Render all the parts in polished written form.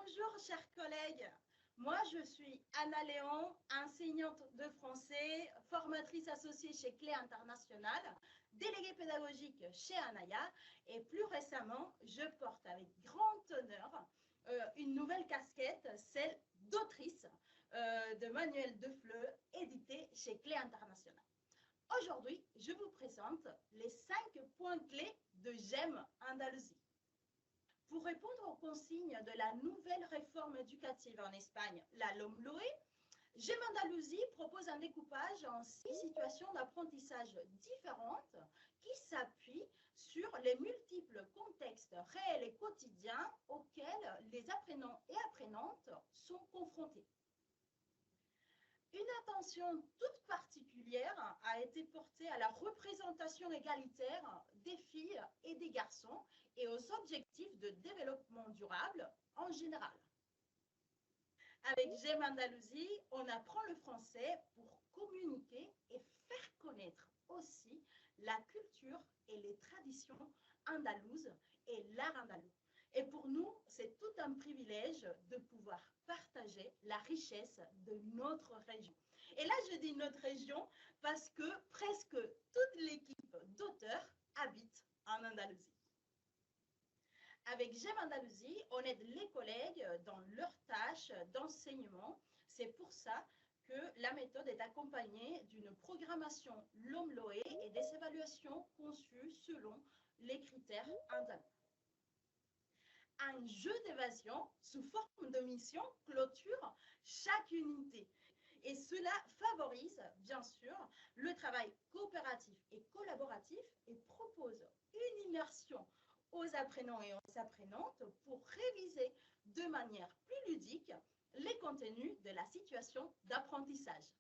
Bonjour chers collègues, moi je suis Anna Léon, enseignante de français, formatrice associée chez Clé International, déléguée pédagogique chez Anaya et plus récemment je porte avec grand honneur une nouvelle casquette, celle d'autrice de manuel de FLE édité chez Clé International. Aujourd'hui, je vous présente les 5 points clés de GEM Andalousie. Pour répondre aux consignes de la nouvelle réforme éducative en Espagne, la LOMLOE, GEM Andalousie propose un découpage en 6 situations d'apprentissage différentes qui s'appuient sur les multiples contextes réels et quotidiens auxquels les apprenants et apprenantes sont confrontés. Une attention toute particulière a été portée à la représentation égalitaire des filles et des garçons et aux objectifs de développement durable en général. Avec GEM Andalousie, on apprend le français pour communiquer et faire connaître aussi la culture et les traditions andalouses et l'art andalou. Et pour nous, c'est tout un privilège de pouvoir partager la richesse de notre région. Et là, je dis notre région parce que presque toute l'équipe d'auteurs habite en Andalousie. Avec GEM Andalousie, on aide les collègues dans leurs tâches d'enseignement. C'est pour ça que la méthode est accompagnée d'une programmation LOMLOE et des évaluations conçues selon les critères andalous. Un jeu d'évasion sous forme de mission clôture chaque unité. Et cela favorise, bien sûr, le travail coopératif et collaboratif et propose une immersion aux apprenants et aux apprenantes pour réviser de manière plus ludique les contenus de la situation d'apprentissage.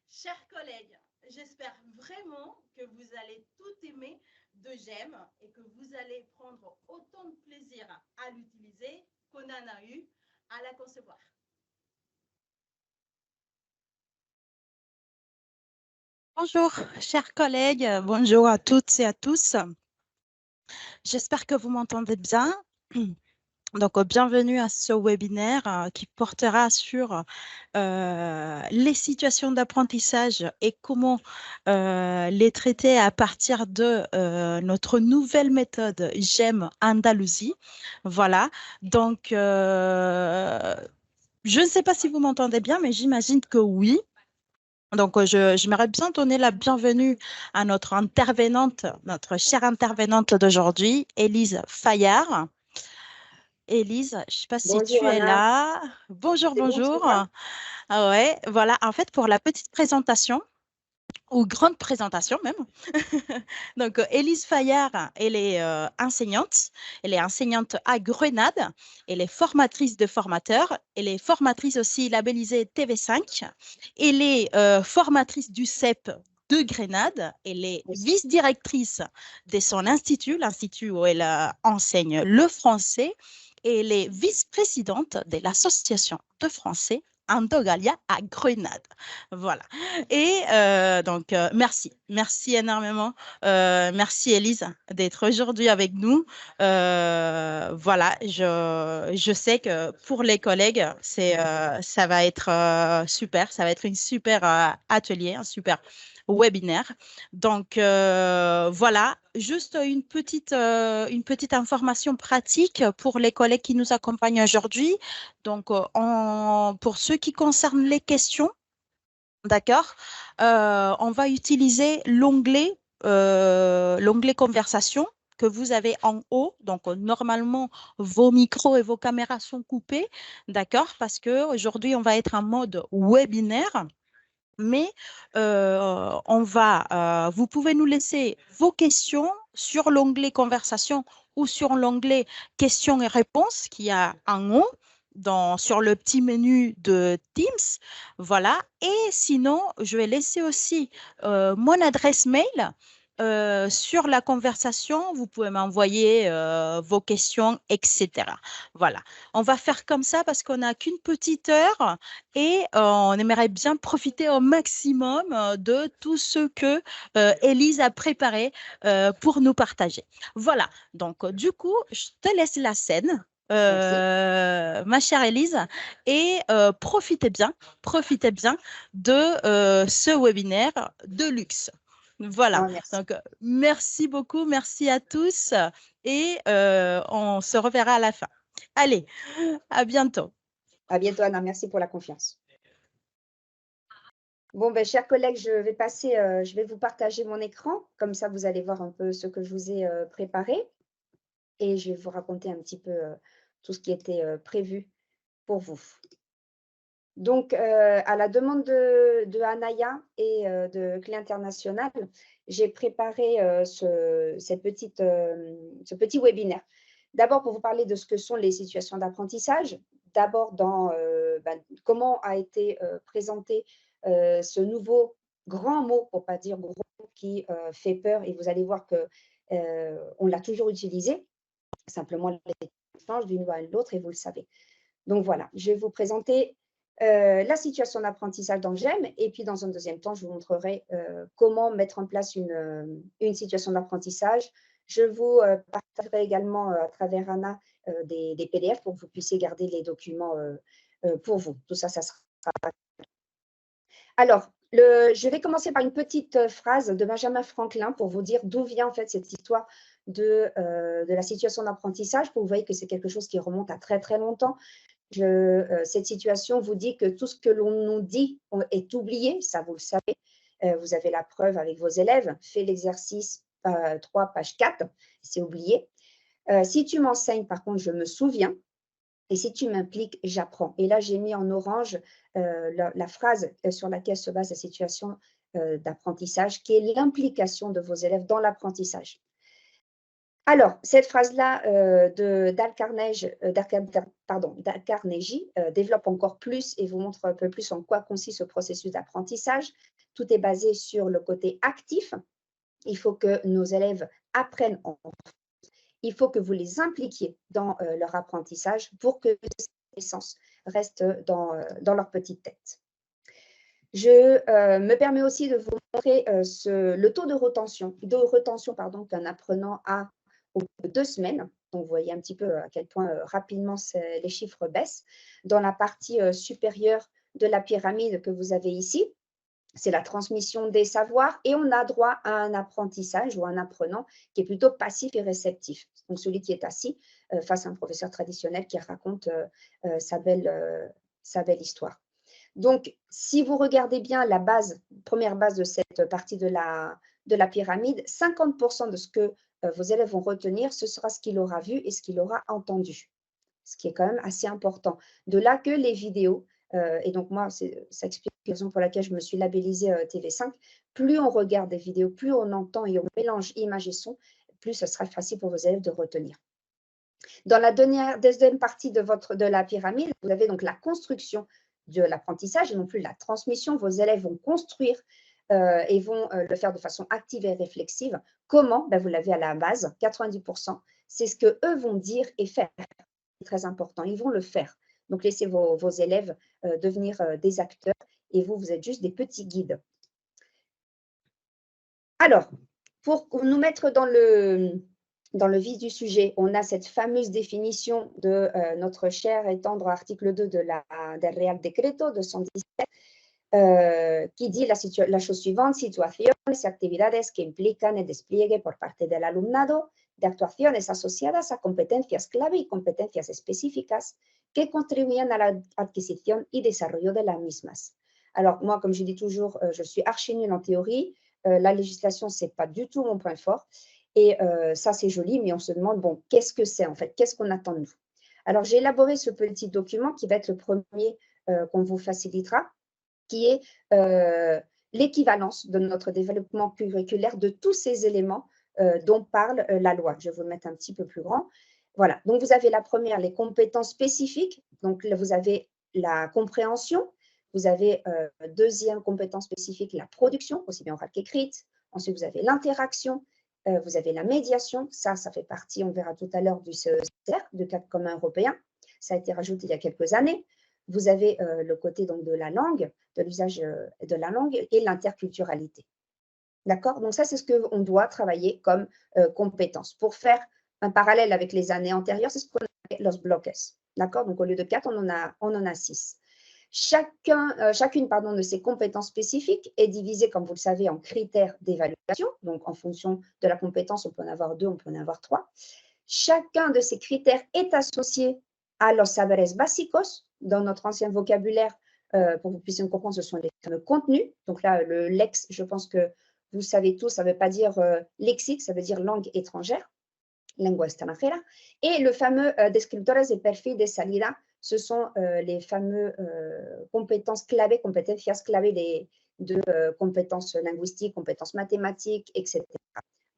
Chers collègues, j'espère vraiment que vous allez tout aimer de GEM et que vous allez prendre autant de plaisir à l'utiliser qu'on en a eu à la concevoir. Bonjour, chers collègues, bonjour à toutes et à tous. J'espère que vous m'entendez bien. Donc, bienvenue à ce webinaire qui portera sur les situations d'apprentissage et comment les traiter à partir de notre nouvelle méthode GEM Andalousie. Voilà, donc je ne sais pas si vous m'entendez bien, mais j'imagine que oui. Donc, j'aimerais bien donner la bienvenue à notre intervenante, notre chère intervenante d'aujourd'hui, Élise Fayard. Élise, je ne sais pas si Bonjour, tu es Anna. là. Bonjour, C'est bon, tu bonjour. vois? Ah ouais, voilà, en fait, pour la petite présentation, ou grande présentation même. Donc, Élise Fayard, elle est enseignante. Elle est enseignante à Grenade. Elle est formatrice de formateurs. Elle est formatrice aussi labellisée TV5. Elle est formatrice du CEP de Grenade. Elle est vice-directrice de son institut, l'institut où elle enseigne le français. Et elle est vice-présidente de l'association de français Andogalia à Grenade. Voilà. Et donc, merci énormément. Merci Élise d'être aujourd'hui avec nous. Voilà, je sais que pour les collègues, ça va être super. Ça va être une super atelier, un super webinaire. Donc, voilà, juste une petite information pratique pour les collègues qui nous accompagnent aujourd'hui. Donc, pour ceux qui concernent les questions, d'accord, on va utiliser l'onglet conversation que vous avez en haut. Donc, normalement, vos micros et vos caméras sont coupés, d'accord, parce qu'aujourd'hui, on va être en mode webinaire. Mais vous pouvez nous laisser vos questions sur l'onglet conversation ou sur l'onglet questions et réponses qu'il y a en haut sur le petit menu de Teams. Voilà. Et sinon, je vais laisser aussi mon adresse mail. Sur la conversation, vous pouvez m'envoyer vos questions, etc. Voilà. On va faire comme ça parce qu'on n'a qu'une petite heure et on aimerait bien profiter au maximum de tout ce que Élise a préparé pour nous partager. Voilà. Donc, du coup, je te laisse la scène. ma chère Élise, et profitez bien de ce webinaire de luxe. Voilà, Oh, merci. donc merci beaucoup, merci à tous et on se reverra à la fin. Allez, à bientôt. À bientôt, Anna. Merci pour la confiance. Bon, ben, chers collègues, je vais vous partager mon écran. Comme ça, vous allez voir un peu ce que je vous ai préparé. Et je vais vous raconter un petit peu tout ce qui était prévu pour vous. Donc, à la demande de Anaya et de Clé International, j'ai préparé ce petit webinaire. D'abord, pour vous parler de ce que sont les situations d'apprentissage. D'abord, dans comment a été présenté ce nouveau grand mot, pour ne pas dire gros, qui fait peur. Et vous allez voir qu'on l'a toujours utilisé. Simplement, les change d'une voix à l'autre et vous le savez. Donc, voilà, je vais vous présenter la situation d'apprentissage dans GEM et puis dans un deuxième temps, je vous montrerai comment mettre en place une situation d'apprentissage. Je vous partagerai également à travers Anna des PDF pour que vous puissiez garder les documents pour vous. Tout ça, ça sera… Alors, je vais commencer par une petite phrase de Benjamin Franklin pour vous dire d'où vient en fait cette histoire de la situation d'apprentissage. Vous voyez que c'est quelque chose qui remonte à très, très longtemps. Cette situation vous dit que tout ce que l'on nous dit est oublié, ça vous le savez. Vous avez la preuve avec vos élèves. Fais l'exercice 3, page 4, c'est oublié. Si tu m'enseignes, par contre, je me souviens. Et si tu m'impliques, j'apprends. Et là, j'ai mis en orange la phrase sur laquelle se base la situation d'apprentissage, qui est l'implication de vos élèves dans l'apprentissage. Alors, cette phrase-là d'Dale Carnegie développe encore plus et vous montre un peu plus en quoi consiste ce processus d'apprentissage. Tout est basé sur le côté actif. Il faut que nos élèves apprennent il faut que vous les impliquiez dans leur apprentissage pour que cette connaissance reste dans leur petite tête. Je me permets aussi de vous montrer le taux de retention qu'un apprenant a au bout de 2 semaines. Donc, vous voyez un petit peu à quel point rapidement les chiffres baissent. Dans la partie supérieure de la pyramide que vous avez ici, c'est la transmission des savoirs et on a droit à un apprentissage ou un apprenant qui est plutôt passif et réceptif. Donc, celui qui est assis face à un professeur traditionnel qui raconte sa belle histoire. Donc, si vous regardez bien la première base de cette partie de la pyramide, 50% de ce que vos élèves vont retenir, ce sera ce qu'il aura vu et ce qu'il aura entendu, ce qui est quand même assez important. De là que les vidéos, et donc moi, ça explique la raison pour laquelle je me suis labellisée TV5, plus on regarde des vidéos, plus on entend et on mélange images et sons, plus ce sera facile pour vos élèves de retenir. Dans la deuxième partie de la pyramide, vous avez donc la construction de l'apprentissage et non plus la transmission. Vos élèves vont construire et vont le faire de façon active et réflexive. Comment? Vous l'avez à la base, 90%. C'est ce qu'eux vont dire et faire. C'est très important. Ils vont le faire. Donc, laissez vos élèves devenir des acteurs et vous êtes juste des petits guides. Alors, pour nous mettre dans le vif du sujet, on a cette fameuse définition de notre cher et tendre article 2 del Real Decreto 217 qui dit la chose suivante: situaciones y actividades que implican el despliegue por parte del alumnado de actuaciones asociadas a competencias clave y competencias específicas que contribuyen a la adquisición y desarrollo de las mismas. Alors, moi, comme je dis toujours, je suis archi nulle en théorie. La législation, ce n'est pas du tout mon point fort. Et ça, c'est joli, mais on se demande, bon, qu'est-ce que c'est en fait? Qu'est-ce qu'on attend de nous? Alors, j'ai élaboré ce petit document qui va être le premier qu'on vous facilitera, qui est l'équivalence de notre développement curriculaire de tous ces éléments dont parle la loi. Je vais vous le mettre un petit peu plus grand. Voilà, donc vous avez la première, les compétences spécifiques. Donc, là, vous avez la compréhension. Vous avez deuxième compétence spécifique, la production, aussi bien orale qu'écrite. Ensuite, vous avez l'interaction. Vous avez la médiation. Ça fait partie, on verra tout à l'heure, du CER, du cadre commun européen. Ça a été rajouté il y a quelques années. Vous avez le côté donc, de la langue, de l'usage de la langue et l'interculturalité. D'accord? Donc, ça, c'est ce qu'on doit travailler comme compétence. Pour faire un parallèle avec les années antérieures, c'est ce qu'on los bloques. D'accord? Donc, au lieu de 4, on en a 6. Chacune de ces compétences spécifiques est divisée, comme vous le savez, en critères d'évaluation. Donc, en fonction de la compétence, on peut en avoir 2, on peut en avoir 3. Chacun de ces critères est associé à los saberes básicos. Dans notre ancien vocabulaire, pour que vous puissiez comprendre, ce sont les fameux contenus. Donc là, le lex, je pense que vous savez tous, ça ne veut pas dire lexique, ça veut dire langue étrangère, lengua extranjera. Et le fameux descriptores de perfil de salida, ce sont les fameux compétences clave, competencias clave de compétences linguistiques, compétences mathématiques, etc.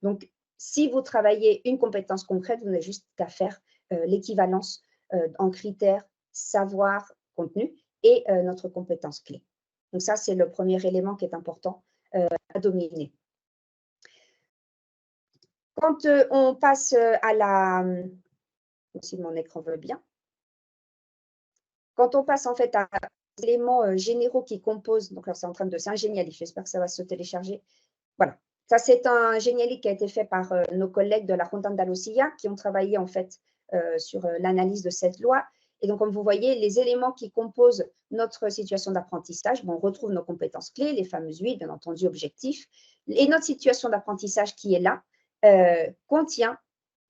Donc, si vous travaillez une compétence concrète, vous n'avez juste qu'à faire l'équivalence en critères, savoir, contenu et notre compétence clé. Donc, ça, c'est le premier élément qui est important à dominer. Quand on passe à la… si mon écran veut bien. Quand on passe en fait à les éléments généraux qui composent, donc là, c'est un génialiste, j'espère que ça va se télécharger. Voilà. Ça, c'est un génialiste qui a été fait par nos collègues de la Junta Andalucía qui ont travaillé en fait sur l'analyse de cette loi. Et donc, comme vous voyez, les éléments qui composent notre situation d'apprentissage, bon, on retrouve nos compétences clés, les fameuses 8, bien entendu, objectifs. Et notre situation d'apprentissage qui est là contient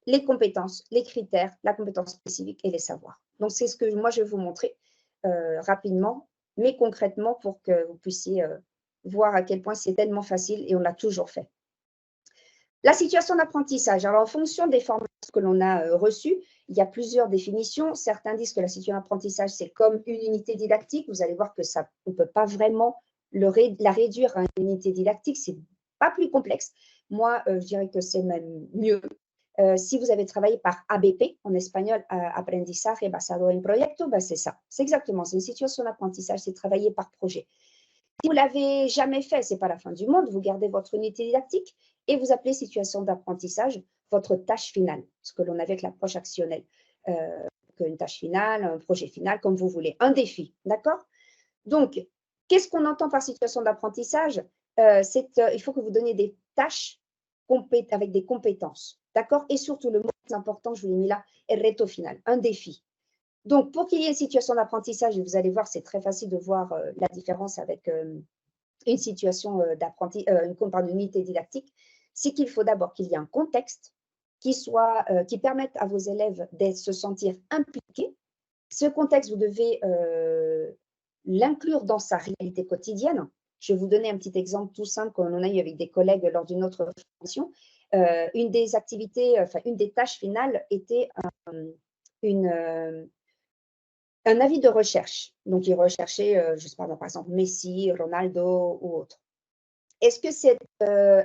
les compétences, les critères, la compétence spécifique et les savoirs. Donc, c'est ce que moi, je vais vous montrer rapidement, mais concrètement pour que vous puissiez voir à quel point c'est tellement facile et on l'a toujours fait. La situation d'apprentissage. Alors, en fonction des formations que l'on a reçues, il y a plusieurs définitions. Certains disent que la situation d'apprentissage, c'est comme une unité didactique. Vous allez voir que ça, on ne peut pas vraiment la réduire à une unité didactique. C'est pas plus complexe. Moi, je dirais que c'est même mieux. Si vous avez travaillé par ABP, en espagnol, Aprendizaje Basado en Proyecto, ben c'est ça. C'est exactement, c'est une situation d'apprentissage, c'est travailler par projet. Si vous ne l'avez jamais fait, ce n'est pas la fin du monde, vous gardez votre unité didactique et vous appelez situation d'apprentissage votre tâche finale, ce que l'on avait avec l'approche actionnelle. Une tâche finale, un projet final, comme vous voulez, un défi, d'accord? Donc, qu'est-ce qu'on entend par situation d'apprentissage? Il faut que vous donniez des tâches avec des compétences, d'accord? Et surtout, le mot important, je vous l'ai mis là, est reto final, un défi. Donc, pour qu'il y ait une situation d'apprentissage, et vous allez voir, c'est très facile de voir la différence avec une situation une unité didactique, c'est qu'il faut d'abord qu'il y ait un contexte qui permette à vos élèves de se sentir impliqués. Ce contexte, vous devez l'inclure dans sa réalité quotidienne. Je vais vous donner un petit exemple tout simple qu'on en a eu avec des collègues lors d'une autre formation. Une des activités, une des tâches finales était un avis de recherche. Donc, ils recherchaient, je sais pas, par exemple, Messi, Ronaldo ou autre. Est-ce que cette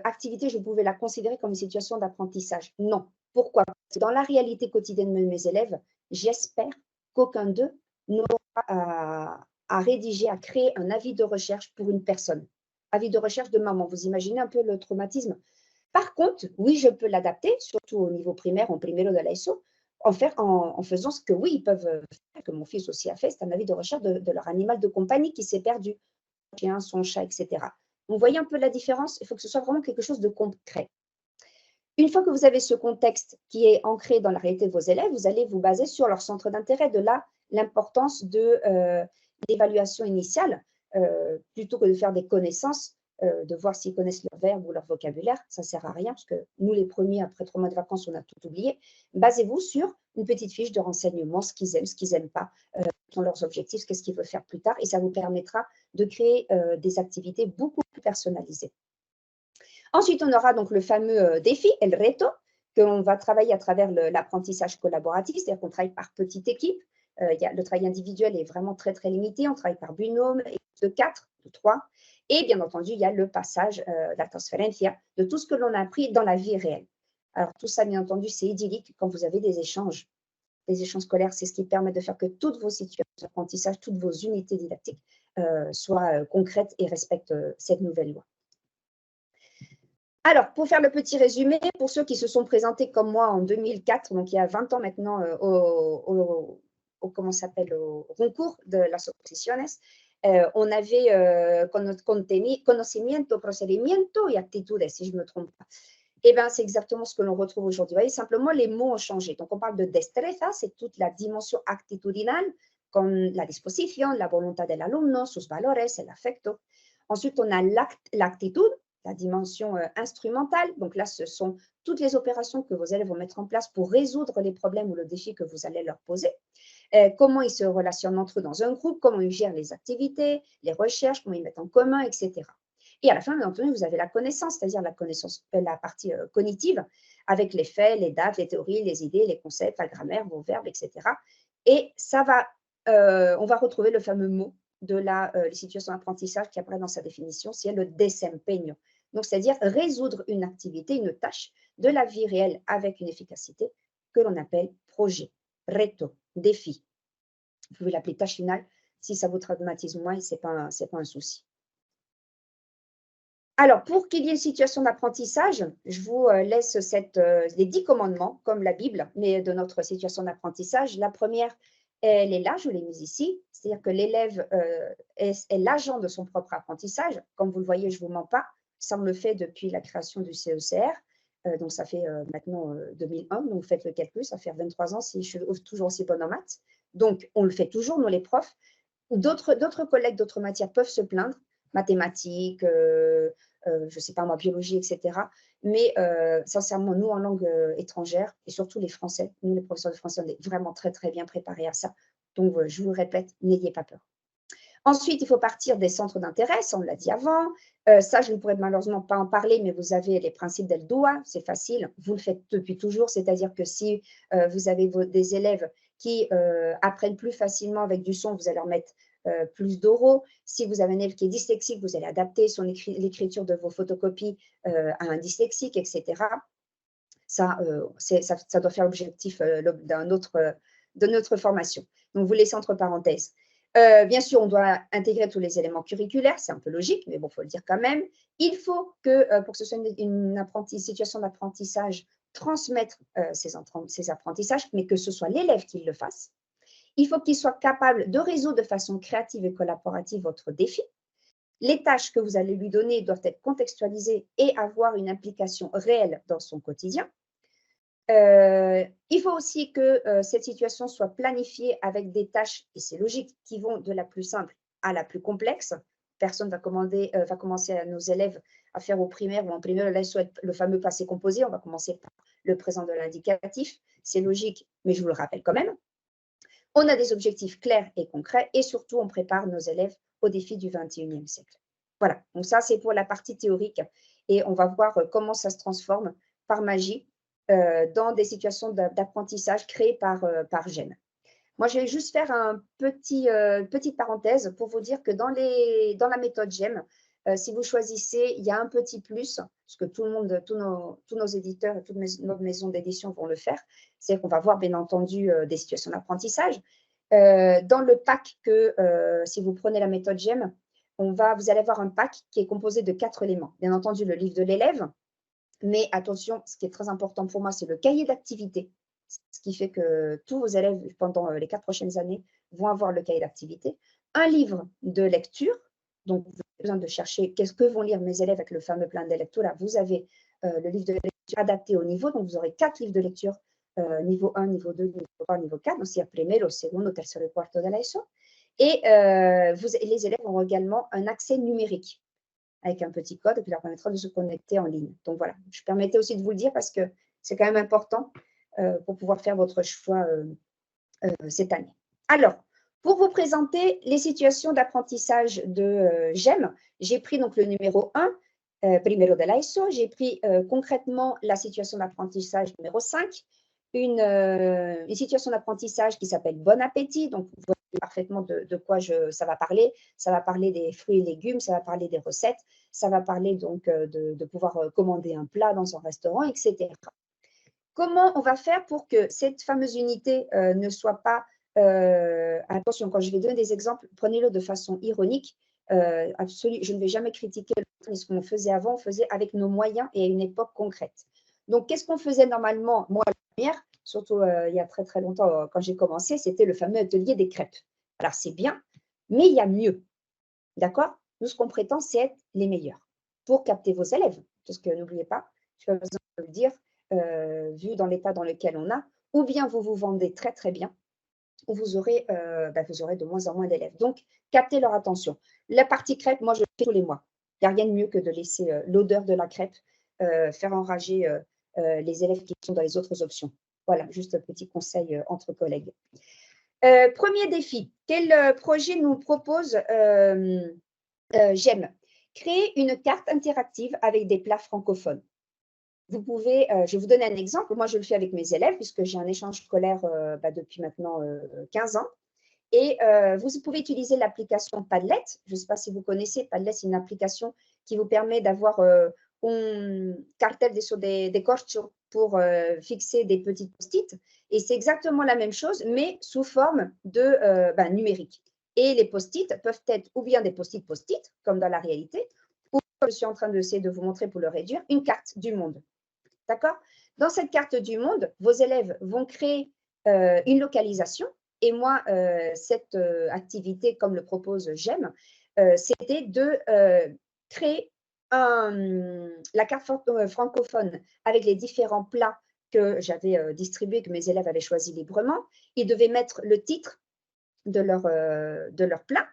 activité, je pouvais la considérer comme une situation d'apprentissage? Non. Pourquoi? Parce que dans la réalité quotidienne de mes élèves, j'espère qu'aucun d'eux n'aura à rédiger, à créer un avis de recherche pour une personne. Avis de recherche de maman. Vous imaginez un peu le traumatisme? Par contre, oui, je peux l'adapter, surtout au niveau primaire, en primero de l'ESO, en faisant ce que, oui, ils peuvent faire, que mon fils aussi a fait, c'est un avis de recherche de leur animal de compagnie qui s'est perdu, son chien, son chat, etc. Vous voyez un peu la différence? Il faut que ce soit vraiment quelque chose de concret. Une fois que vous avez ce contexte qui est ancré dans la réalité de vos élèves, vous allez vous baser sur leur centre d'intérêt, de là l'importance de l'évaluation initiale, plutôt que de faire des connaissances, de voir s'ils connaissent leur verbe ou leur vocabulaire, ça ne sert à rien, parce que nous, les premiers, après 3 mois de vacances, on a tout oublié. Basez-vous sur une petite fiche de renseignement, ce qu'ils n'aiment pas, quels sont leurs objectifs, qu'est-ce qu'ils veulent faire plus tard, et ça vous permettra de créer des activités beaucoup plus personnalisées. Ensuite, on aura donc le fameux défi, el reto, qu'on va travailler à travers l'apprentissage collaboratif, c'est-à-dire qu'on travaille par petite équipe. Le travail individuel est vraiment très, très limité. On travaille par binôme, de 4, de 3. Et bien entendu, il y a le passage, la transferencia, de tout ce que l'on a appris dans la vie réelle. Alors, tout ça, bien entendu, c'est idyllique quand vous avez des échanges. Les échanges scolaires, c'est ce qui permet de faire que toutes vos situations d'apprentissage, toutes vos unités didactiques soient concrètes et respectent cette nouvelle loi. Alors, pour faire le petit résumé, pour ceux qui se sont présentés comme moi en 2004, donc il y a 20 ans maintenant, au concours de las oposiciones, on avait conocimiento, procedimiento y actitudes, si je ne me trompe pas. Eh bien, c'est exactement ce que l'on retrouve aujourd'hui. Vous voyez, simplement, les mots ont changé. Donc, on parle de destreza, c'est toute la dimension actitudinale, comme la disposition, la voluntad del alumno, sus valores, el afecto. Ensuite, on a l'actitud, la dimension instrumentale. Donc là, ce sont toutes les opérations que vos élèves vont mettre en place pour résoudre les problèmes ou le défi que vous allez leur poser. Comment ils se relationnent entre eux dans un groupe, comment ils gèrent les activités, les recherches, comment ils mettent en commun, etc. Et à la fin, bien entendu, vous avez la connaissance, c'est-à-dire la partie cognitive, avec les faits, les dates, les théories, les idées, les concepts, la grammaire, vos verbes, etc. Et ça va, on va retrouver le fameux mot de la situation d'apprentissage qui apparaît dans sa définition, c'est le desempeño. Donc, c'est-à-dire résoudre une activité, une tâche de la vie réelle avec une efficacité que l'on appelle projet, reto, défi. Vous pouvez l'appeler tâche finale. Si ça vous traumatise moins, ce n'est pas un souci. Alors, pour qu'il y ait une situation d'apprentissage, je vous laisse les 10 commandements, comme la Bible, mais de notre situation d'apprentissage. La première, elle est là, je vous l'ai mise ici, c'est-à-dire que l'élève est l'agent de son propre apprentissage. Comme vous le voyez, je ne vous mens pas, ça on le fait depuis la création du CECR, donc ça fait maintenant 2001, donc vous faites le calcul, ça fait 23 ans si je suis toujours aussi bonne en maths. Donc, on le fait toujours, nous les profs. D'autres collègues d'autres matières peuvent se plaindre, mathématiques, je ne sais pas moi, biologie, etc. Mais sincèrement, nous, en langue étrangère, et surtout les Français, nous, les professeurs de français, on est vraiment très, très bien préparés à ça. Donc, je vous le répète, n'ayez pas peur. Ensuite, il faut partir des centres d'intérêt, ça on l'a dit avant. Ça, je ne pourrais malheureusement pas en parler, mais vous avez les principes del DOA, c'est facile, vous le faites depuis toujours, c'est-à-dire que si vous avez des élèves qui apprennent plus facilement avec du son, vous allez leur mettre plus d'oraux. Si vous avez un élève qui est dyslexique, vous allez adapter l'écriture de vos photocopies à un dyslexique, etc. Ça doit faire l'objectif de notre formation. Donc, vous laissez entre parenthèses. Bien sûr, on doit intégrer tous les éléments curriculaires, c'est un peu logique, mais bon, il faut le dire quand même. Il faut que, pour que ce soit une situation d'apprentissage, transmettre ces apprentissages, mais que ce soit l'élève qui le fasse. Il faut qu'il soit capable de résoudre de façon créative et collaborative votre défi. Les tâches que vous allez lui donner doivent être contextualisées et avoir une implication réelle dans son quotidien. Il faut aussi que cette situation soit planifiée avec des tâches, et c'est logique, qui vont de la plus simple à la plus complexe. Personne va commencer à nos élèves à faire au primaire ou en primaire le fameux passé composé. On va commencer par le présent de l'indicatif. C'est logique, mais je vous le rappelle quand même. On a des objectifs clairs et concrets et surtout, on prépare nos élèves aux défis du 21e siècle. Voilà, donc ça, c'est pour la partie théorique et on va voir comment ça se transforme par magie dans des situations d'apprentissage créées par GEM. Moi, je vais juste faire une petite parenthèse pour vous dire que dans la méthode GEM, si vous choisissez, il y a un petit plus, parce que tous nos éditeurs et toutes nos maisons d'édition vont le faire, c'est qu'on va voir bien entendu des situations d'apprentissage. Dans le pack si vous prenez la méthode GEM, vous allez avoir un pack qui est composé de 4 éléments. Bien entendu, le livre de l'élève, mais attention, ce qui est très important pour moi, c'est le cahier d'activité, ce qui fait que tous vos élèves, pendant les 4 prochaines années, vont avoir le cahier d'activité. Un livre de lecture, donc vous avez besoin de chercher qu'est-ce que vont lire mes élèves avec le fameux plan de lecture. Là, vous avez le livre de lecture adapté au niveau, donc vous aurez 4 livres de lecture, niveau 1, niveau 2, niveau 3, niveau 4, donc c'est primero, segundo, tercero, cuarto de la ESO. Et les élèves auront également un accès numérique avec un petit code qui leur permettra de se connecter en ligne. Donc voilà, je permettais aussi de vous le dire parce que c'est quand même important pour pouvoir faire votre choix cette année. Alors, pour vous présenter les situations d'apprentissage de GEM, j'ai pris donc le numéro 1, primero de la ESO, j'ai pris concrètement la situation d'apprentissage numéro 5, une situation d'apprentissage qui s'appelle Bon appétit, donc vous voyez parfaitement de quoi ça va parler. Ça va parler des fruits et légumes, ça va parler des recettes, ça va parler donc de pouvoir commander un plat dans un restaurant, etc. Comment on va faire pour que cette fameuse unité ne soit pas… attention, quand je vais donner des exemples, prenez-le de façon ironique. Je ne vais jamais critiquer ce qu'on faisait avant, on faisait avec nos moyens et à une époque concrète. Donc, qu'est-ce qu'on faisait normalement? Moi, la première, surtout il y a très, très longtemps, quand j'ai commencé, c'était le fameux atelier des crêpes. Alors, c'est bien, mais il y a mieux. D'accord? Nous, ce qu'on prétend, c'est être les meilleurs pour capter vos élèves. Parce que n'oubliez pas, je n'ai pas besoin de le dire, vu dans l'état dans lequel on a, ou bien vous vous vendez très très bien, ou vous aurez de moins en moins d'élèves. Donc, captez leur attention. La partie crêpe, moi, je le fais tous les mois. Il n'y a rien de mieux que de laisser l'odeur de la crêpe faire enrager les élèves qui sont dans les autres options. Voilà, juste un petit conseil entre collègues. Premier défi, quel projet nous propose GEM? Créer une carte interactive avec des plats francophones. Vous pouvez, je vais vous donner un exemple. Moi, je le fais avec mes élèves puisque j'ai un échange scolaire depuis maintenant 15 ans. Et vous pouvez utiliser l'application Padlet. Je ne sais pas si vous connaissez. Padlet, c'est une application qui vous permet d'avoir un cartel des corchos pour fixer des petites post-it. Et c'est exactement la même chose, mais sous forme de numérique. Et les post-it peuvent être ou bien des post-it, comme dans la réalité, ou comme je suis en train d'essayer de vous montrer pour le réduire, une carte du monde. D'accord? Dans cette carte du monde, vos élèves vont créer une localisation. Et moi, cette activité, comme le propose GEM, c'était de créer la carte francophone avec les différents plats que j'avais distribués, que mes élèves avaient choisis librement. Ils devaient mettre le titre de leur plat,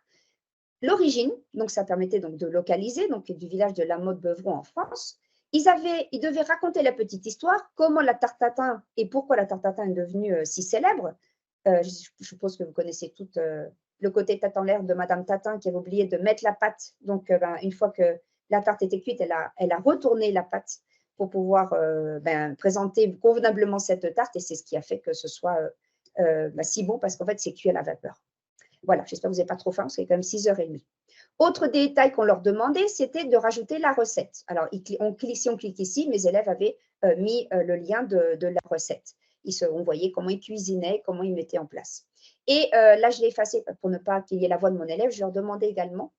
l'origine, donc ça permettait donc de localiser, donc du village de La Motte-Beuvron en France. Ils devaient raconter la petite histoire, comment la tarte tatin et pourquoi la tarte tatin est devenue si célèbre. Je suppose que vous connaissez tout le côté tête en l'air de Madame Tatin qui avait oublié de mettre la pâte. Donc, une fois que la tarte était cuite, elle a retourné la pâte pour pouvoir présenter convenablement cette tarte. Et c'est ce qui a fait que ce soit si bon parce qu'en fait, c'est cuit à la vapeur. Voilà, j'espère que vous n'avez pas trop faim, c'est quand même 6h30. Autre détail qu'on leur demandait, c'était de rajouter la recette. Alors, si on clique ici, mes élèves avaient mis le lien de la recette. On voyait comment ils cuisinaient, comment ils mettaient en place. Et là, je l'ai effacé pour ne pas qu'il y ait la voix de mon élève. Je leur demandais également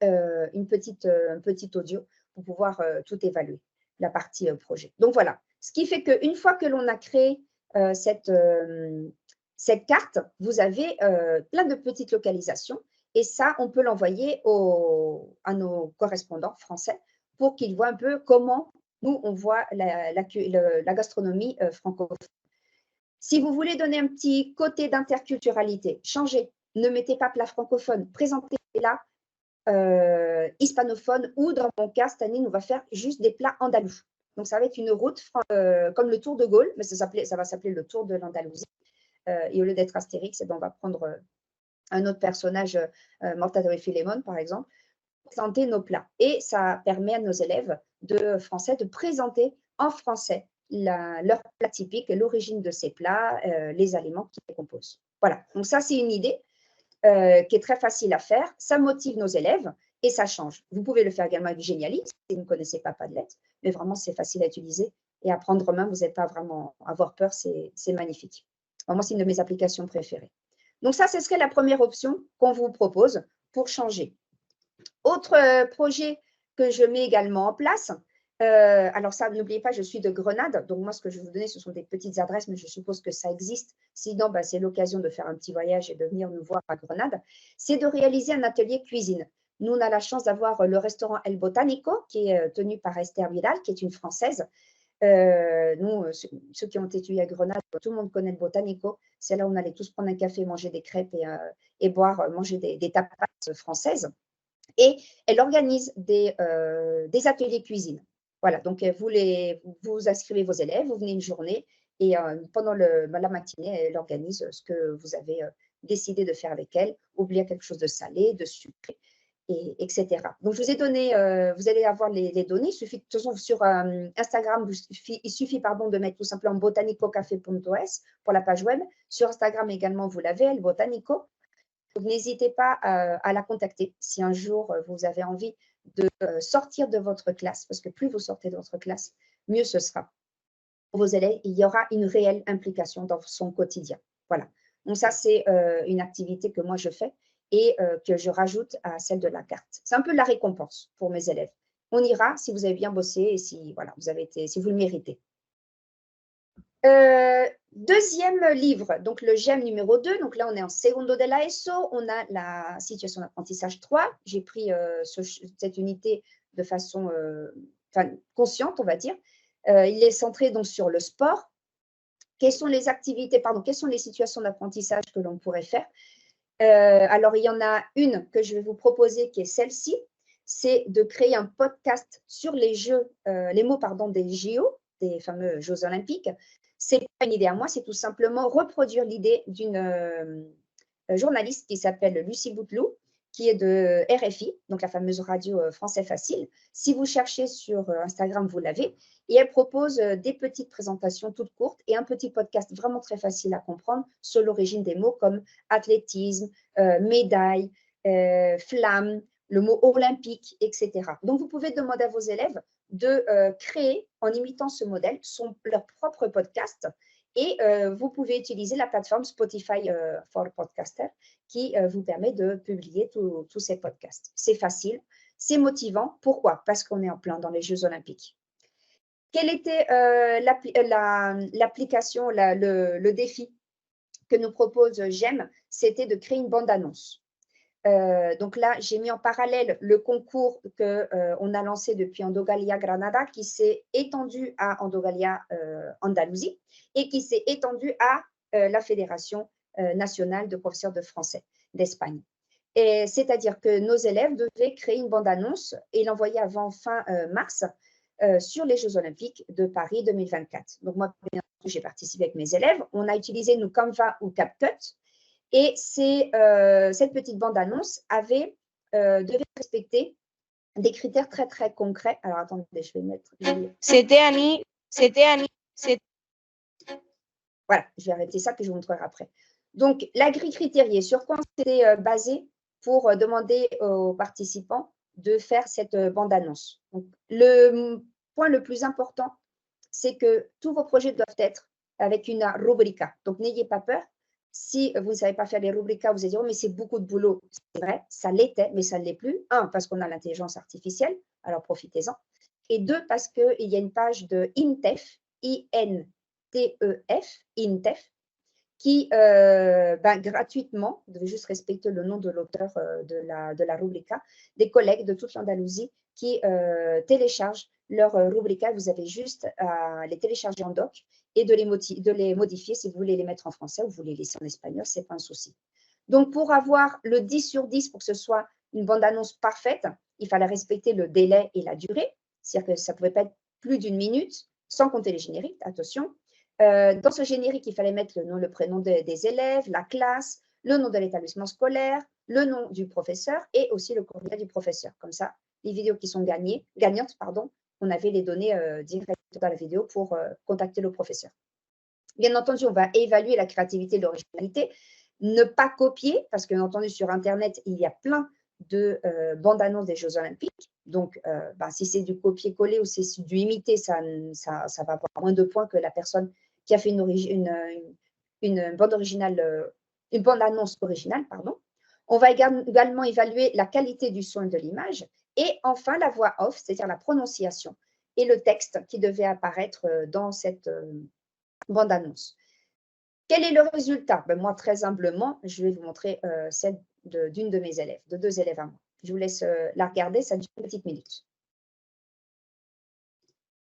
un petit audio pour pouvoir tout évaluer, la partie projet. Donc, voilà. Ce qui fait qu'une fois que l'on a créé cette carte, vous avez plein de petites localisations. Et ça, on peut l'envoyer à nos correspondants français pour qu'ils voient un peu comment nous, on voit la gastronomie francophone. Si vous voulez donner un petit côté d'interculturalité, changez. Ne mettez pas plat francophone, présentez-la hispanophone ou dans mon cas, cette année, on va faire juste des plats andalous. Donc, ça va être une route comme le Tour de Gaulle, mais ça va s'appeler le Tour de l'Andalousie. Et au lieu d'être Astérix, on va prendre un autre personnage, Mortadelo et Filémon, par exemple, pour présenter nos plats. Et ça permet à nos élèves de français de présenter en français leur plat typique, l'origine de ces plats, les aliments qui les composent. Voilà, donc ça, c'est une idée qui est très facile à faire. Ça motive nos élèves et ça change. Vous pouvez le faire également avec Geniali, si vous ne connaissez pas Padlet, mais vraiment, c'est facile à utiliser et à prendre en main, vous n'avez pas vraiment à avoir peur, c'est magnifique. Vraiment, c'est une de mes applications préférées. Donc ça, ce serait la première option qu'on vous propose pour changer. Autre projet que je mets également en place, alors ça, n'oubliez pas, je suis de Grenade, donc moi, ce que je vais vous donner, ce sont des petites adresses, mais je suppose que ça existe. Sinon, c'est l'occasion de faire un petit voyage et de venir nous voir à Grenade. C'est de réaliser un atelier cuisine. Nous, on a la chance d'avoir le restaurant El Botanico, qui est tenu par Esther Vidal, qui est une Française. Nous, ceux qui ont étudié à Grenade, tout le monde connaît le Botanico. C'est là où on allait tous prendre un café, manger des crêpes et boire, manger des tapas françaises. Et elle organise des ateliers cuisine. Voilà, donc vous inscrivez vos élèves, vous venez une journée et pendant la matinée, elle organise ce que vous avez décidé de faire avec elle, ou bien quelque chose de salé, de sucré, etc. Donc, je vous ai donné, vous allez avoir les données. Il suffit, de toute façon, sur Instagram, il suffit de mettre tout simplement botanicocafé.es pour la page web. Sur Instagram également, vous l'avez, El Botanico. N'hésitez pas à la contacter si un jour vous avez envie de sortir de votre classe, parce que plus vous sortez de votre classe, mieux ce sera. Pour vos élèves, il y aura une réelle implication dans son quotidien. Voilà. Donc ça, c'est une activité que moi je fais et que je rajoute à celle de la carte. C'est un peu la récompense pour mes élèves. On ira si vous avez bien bossé et si, voilà, si vous le méritez. Deuxième livre, donc le GEM numéro 2. Donc là, on est en Segundo de la ESO. On a la situation d'apprentissage 3. J'ai pris cette unité de façon consciente, on va dire. Il est centré donc sur le sport. Quelles sont les activités, pardon, quelles sont les situations d'apprentissage que l'on pourrait faire? Alors, il y en a une que je vais vous proposer qui est celle-ci, c'est de créer un podcast sur les mots des JO, des fameux Jeux Olympiques. Ce n'est pas une idée à moi, c'est tout simplement reproduire l'idée d'une journaliste qui s'appelle Lucie Bouteloup, qui est de RFI, donc la fameuse radio Français Facile. Si vous cherchez sur Instagram, vous l'avez. Et elle propose des petites présentations toutes courtes et un petit podcast vraiment très facile à comprendre sur l'origine des mots comme athlétisme, médaille, flamme, le mot olympique, etc. Donc, vous pouvez demander à vos élèves de créer, en imitant ce modèle, leur propre podcast. Et vous pouvez utiliser la plateforme Spotify for Podcaster qui vous permet de publier tous ces podcasts. C'est facile, c'est motivant. Pourquoi? Parce qu'on est en plein dans les Jeux Olympiques. Quelle était l'application, le défi que nous propose GEM? C'était de créer une bande-annonce. Donc là, j'ai mis en parallèle le concours qu'on a lancé depuis Andogalia Granada, qui s'est étendu à Andogalia Andalousie et qui s'est étendu à la Fédération nationale de professeurs de français d'Espagne. C'est-à-dire que nos élèves devaient créer une bande-annonce et l'envoyer avant fin mars sur les Jeux Olympiques de Paris 2024. Donc moi, j'ai participé avec mes élèves. On a utilisé nous Canva ou CapCut. Et cette petite bande-annonce devait respecter des critères très, très concrets. Alors, attendez, je vais mettre… Voilà, je vais arrêter ça, puis je vous montrerai après. Donc, la grille critériée, sur quoi c'était basé pour demander aux participants de faire cette bande-annonce. Donc, le point le plus important, c'est que tous vos projets doivent être avec une rubrica. Donc, n'ayez pas peur. Si vous ne savez pas faire les rubricas, vous allez dire, oh, mais c'est beaucoup de boulot. C'est vrai, ça l'était, mais ça ne l'est plus. Un, parce qu'on a l'intelligence artificielle, alors profitez-en. Et deux, parce qu'il y a une page de INTEF, I-N-T-E-F, INTEF, qui, gratuitement, vous devez juste respecter le nom de l'auteur de la rubrica, des collègues de toute l'Andalousie qui téléchargent leur rubrica. Vous avez juste à les télécharger en doc et de les modifier si vous voulez les mettre en français ou vous les laisser en espagnol, ce n'est pas un souci. Donc, pour avoir le 10 sur 10, pour que ce soit une bande-annonce parfaite, il fallait respecter le délai et la durée, c'est-à-dire que ça ne pouvait pas être plus d'une minute, sans compter les génériques, attention. Dans ce générique, il fallait mettre le nom, le prénom des élèves, la classe, le nom de l'établissement scolaire, le nom du professeur et aussi le courriel du professeur. Comme ça, les vidéos qui sont gagnantes, on avait les données directement dans la vidéo pour contacter le professeur. Bien entendu, on va évaluer la créativité et l'originalité. Ne pas copier, parce que bien entendu, sur Internet, il y a plein de bandes-annonces des Jeux Olympiques. Donc, si c'est du copier-coller ou c'est du imiter, ça va avoir moins de points que la personne qui a fait une bande-annonce originale. On va également évaluer la qualité du son et de l'image. Et enfin, la voix off, c'est-à-dire la prononciation et le texte qui devait apparaître dans cette bande-annonce. Quel est le résultat? Moi, très humblement, je vais vous montrer celle d'une de mes élèves, de 2 élèves à moi. Je vous laisse la regarder, ça dure une petite minute.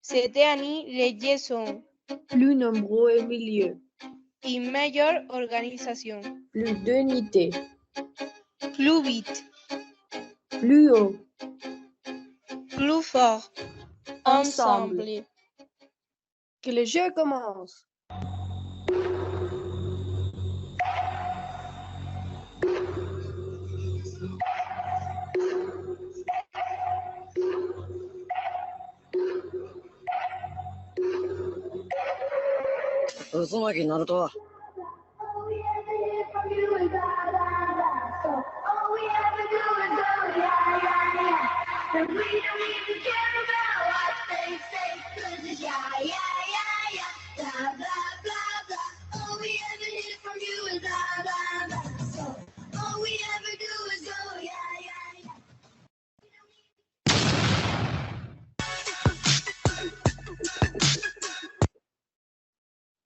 Cette année, les jeux sont plus nombreux et milieu, une meilleure organisation, plus d'unité, plus vite, plus haut, plus fort, ensemble. Que le jeu commence.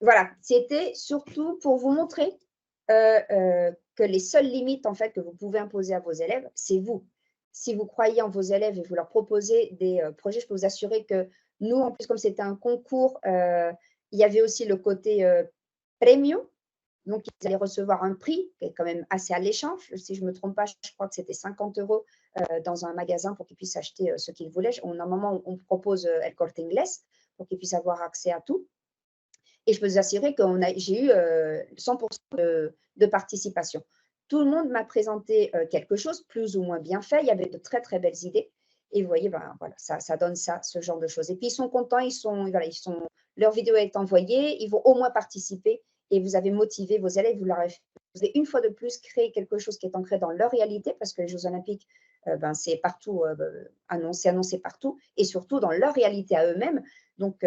Voilà, c'était surtout pour vous montrer que les seules limites en fait que vous pouvez imposer à vos élèves, c'est vous. si vous croyez en vos élèves et vous leur proposez des projets, je peux vous assurer que nous, en plus, comme c'était un concours, il y avait aussi le côté premium. Donc, ils allaient recevoir un prix qui est quand même assez alléchant. Si je ne me trompe pas, je crois que c'était 50 € dans un magasin pour qu'ils puissent acheter ce qu'ils voulaient. Normalement, on propose El Corte Inglés pour qu'ils puissent avoir accès à tout. Et je peux vous assurer que j'ai eu 100% de participation. Tout le monde m'a présenté quelque chose, plus ou moins bien fait. Il y avait de très, très belles idées. Et vous voyez, ben, voilà, ça donne ça, ce genre de choses. Et puis, ils sont contents, leur vidéo est envoyée, ils vont au moins participer et vous avez motivé vos élèves. Vous avez une fois de plus créé quelque chose qui est ancré dans leur réalité, parce que les Jeux Olympiques, c'est partout, annoncé partout, et surtout dans leur réalité à eux-mêmes. Donc,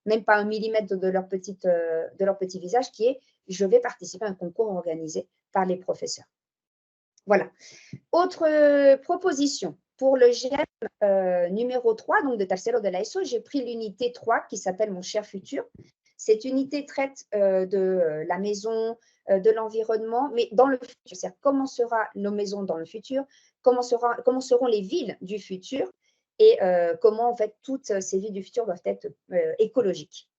même pas 1 millimètre de leur petit visage, qui est « je vais participer à un concours organisé par les professeurs ». Voilà. Autre proposition. Pour le GEM numéro 3, donc de Tercero de la ESO, j'ai pris l'unité 3 qui s'appelle « Mon cher futur ». Cette unité traite de la maison, de l'environnement, mais dans le futur. C'est-à-dire comment seront nos maisons dans le futur, comment seront les villes du futur, et comment, en fait, toutes ces villes du futur doivent être écologiques.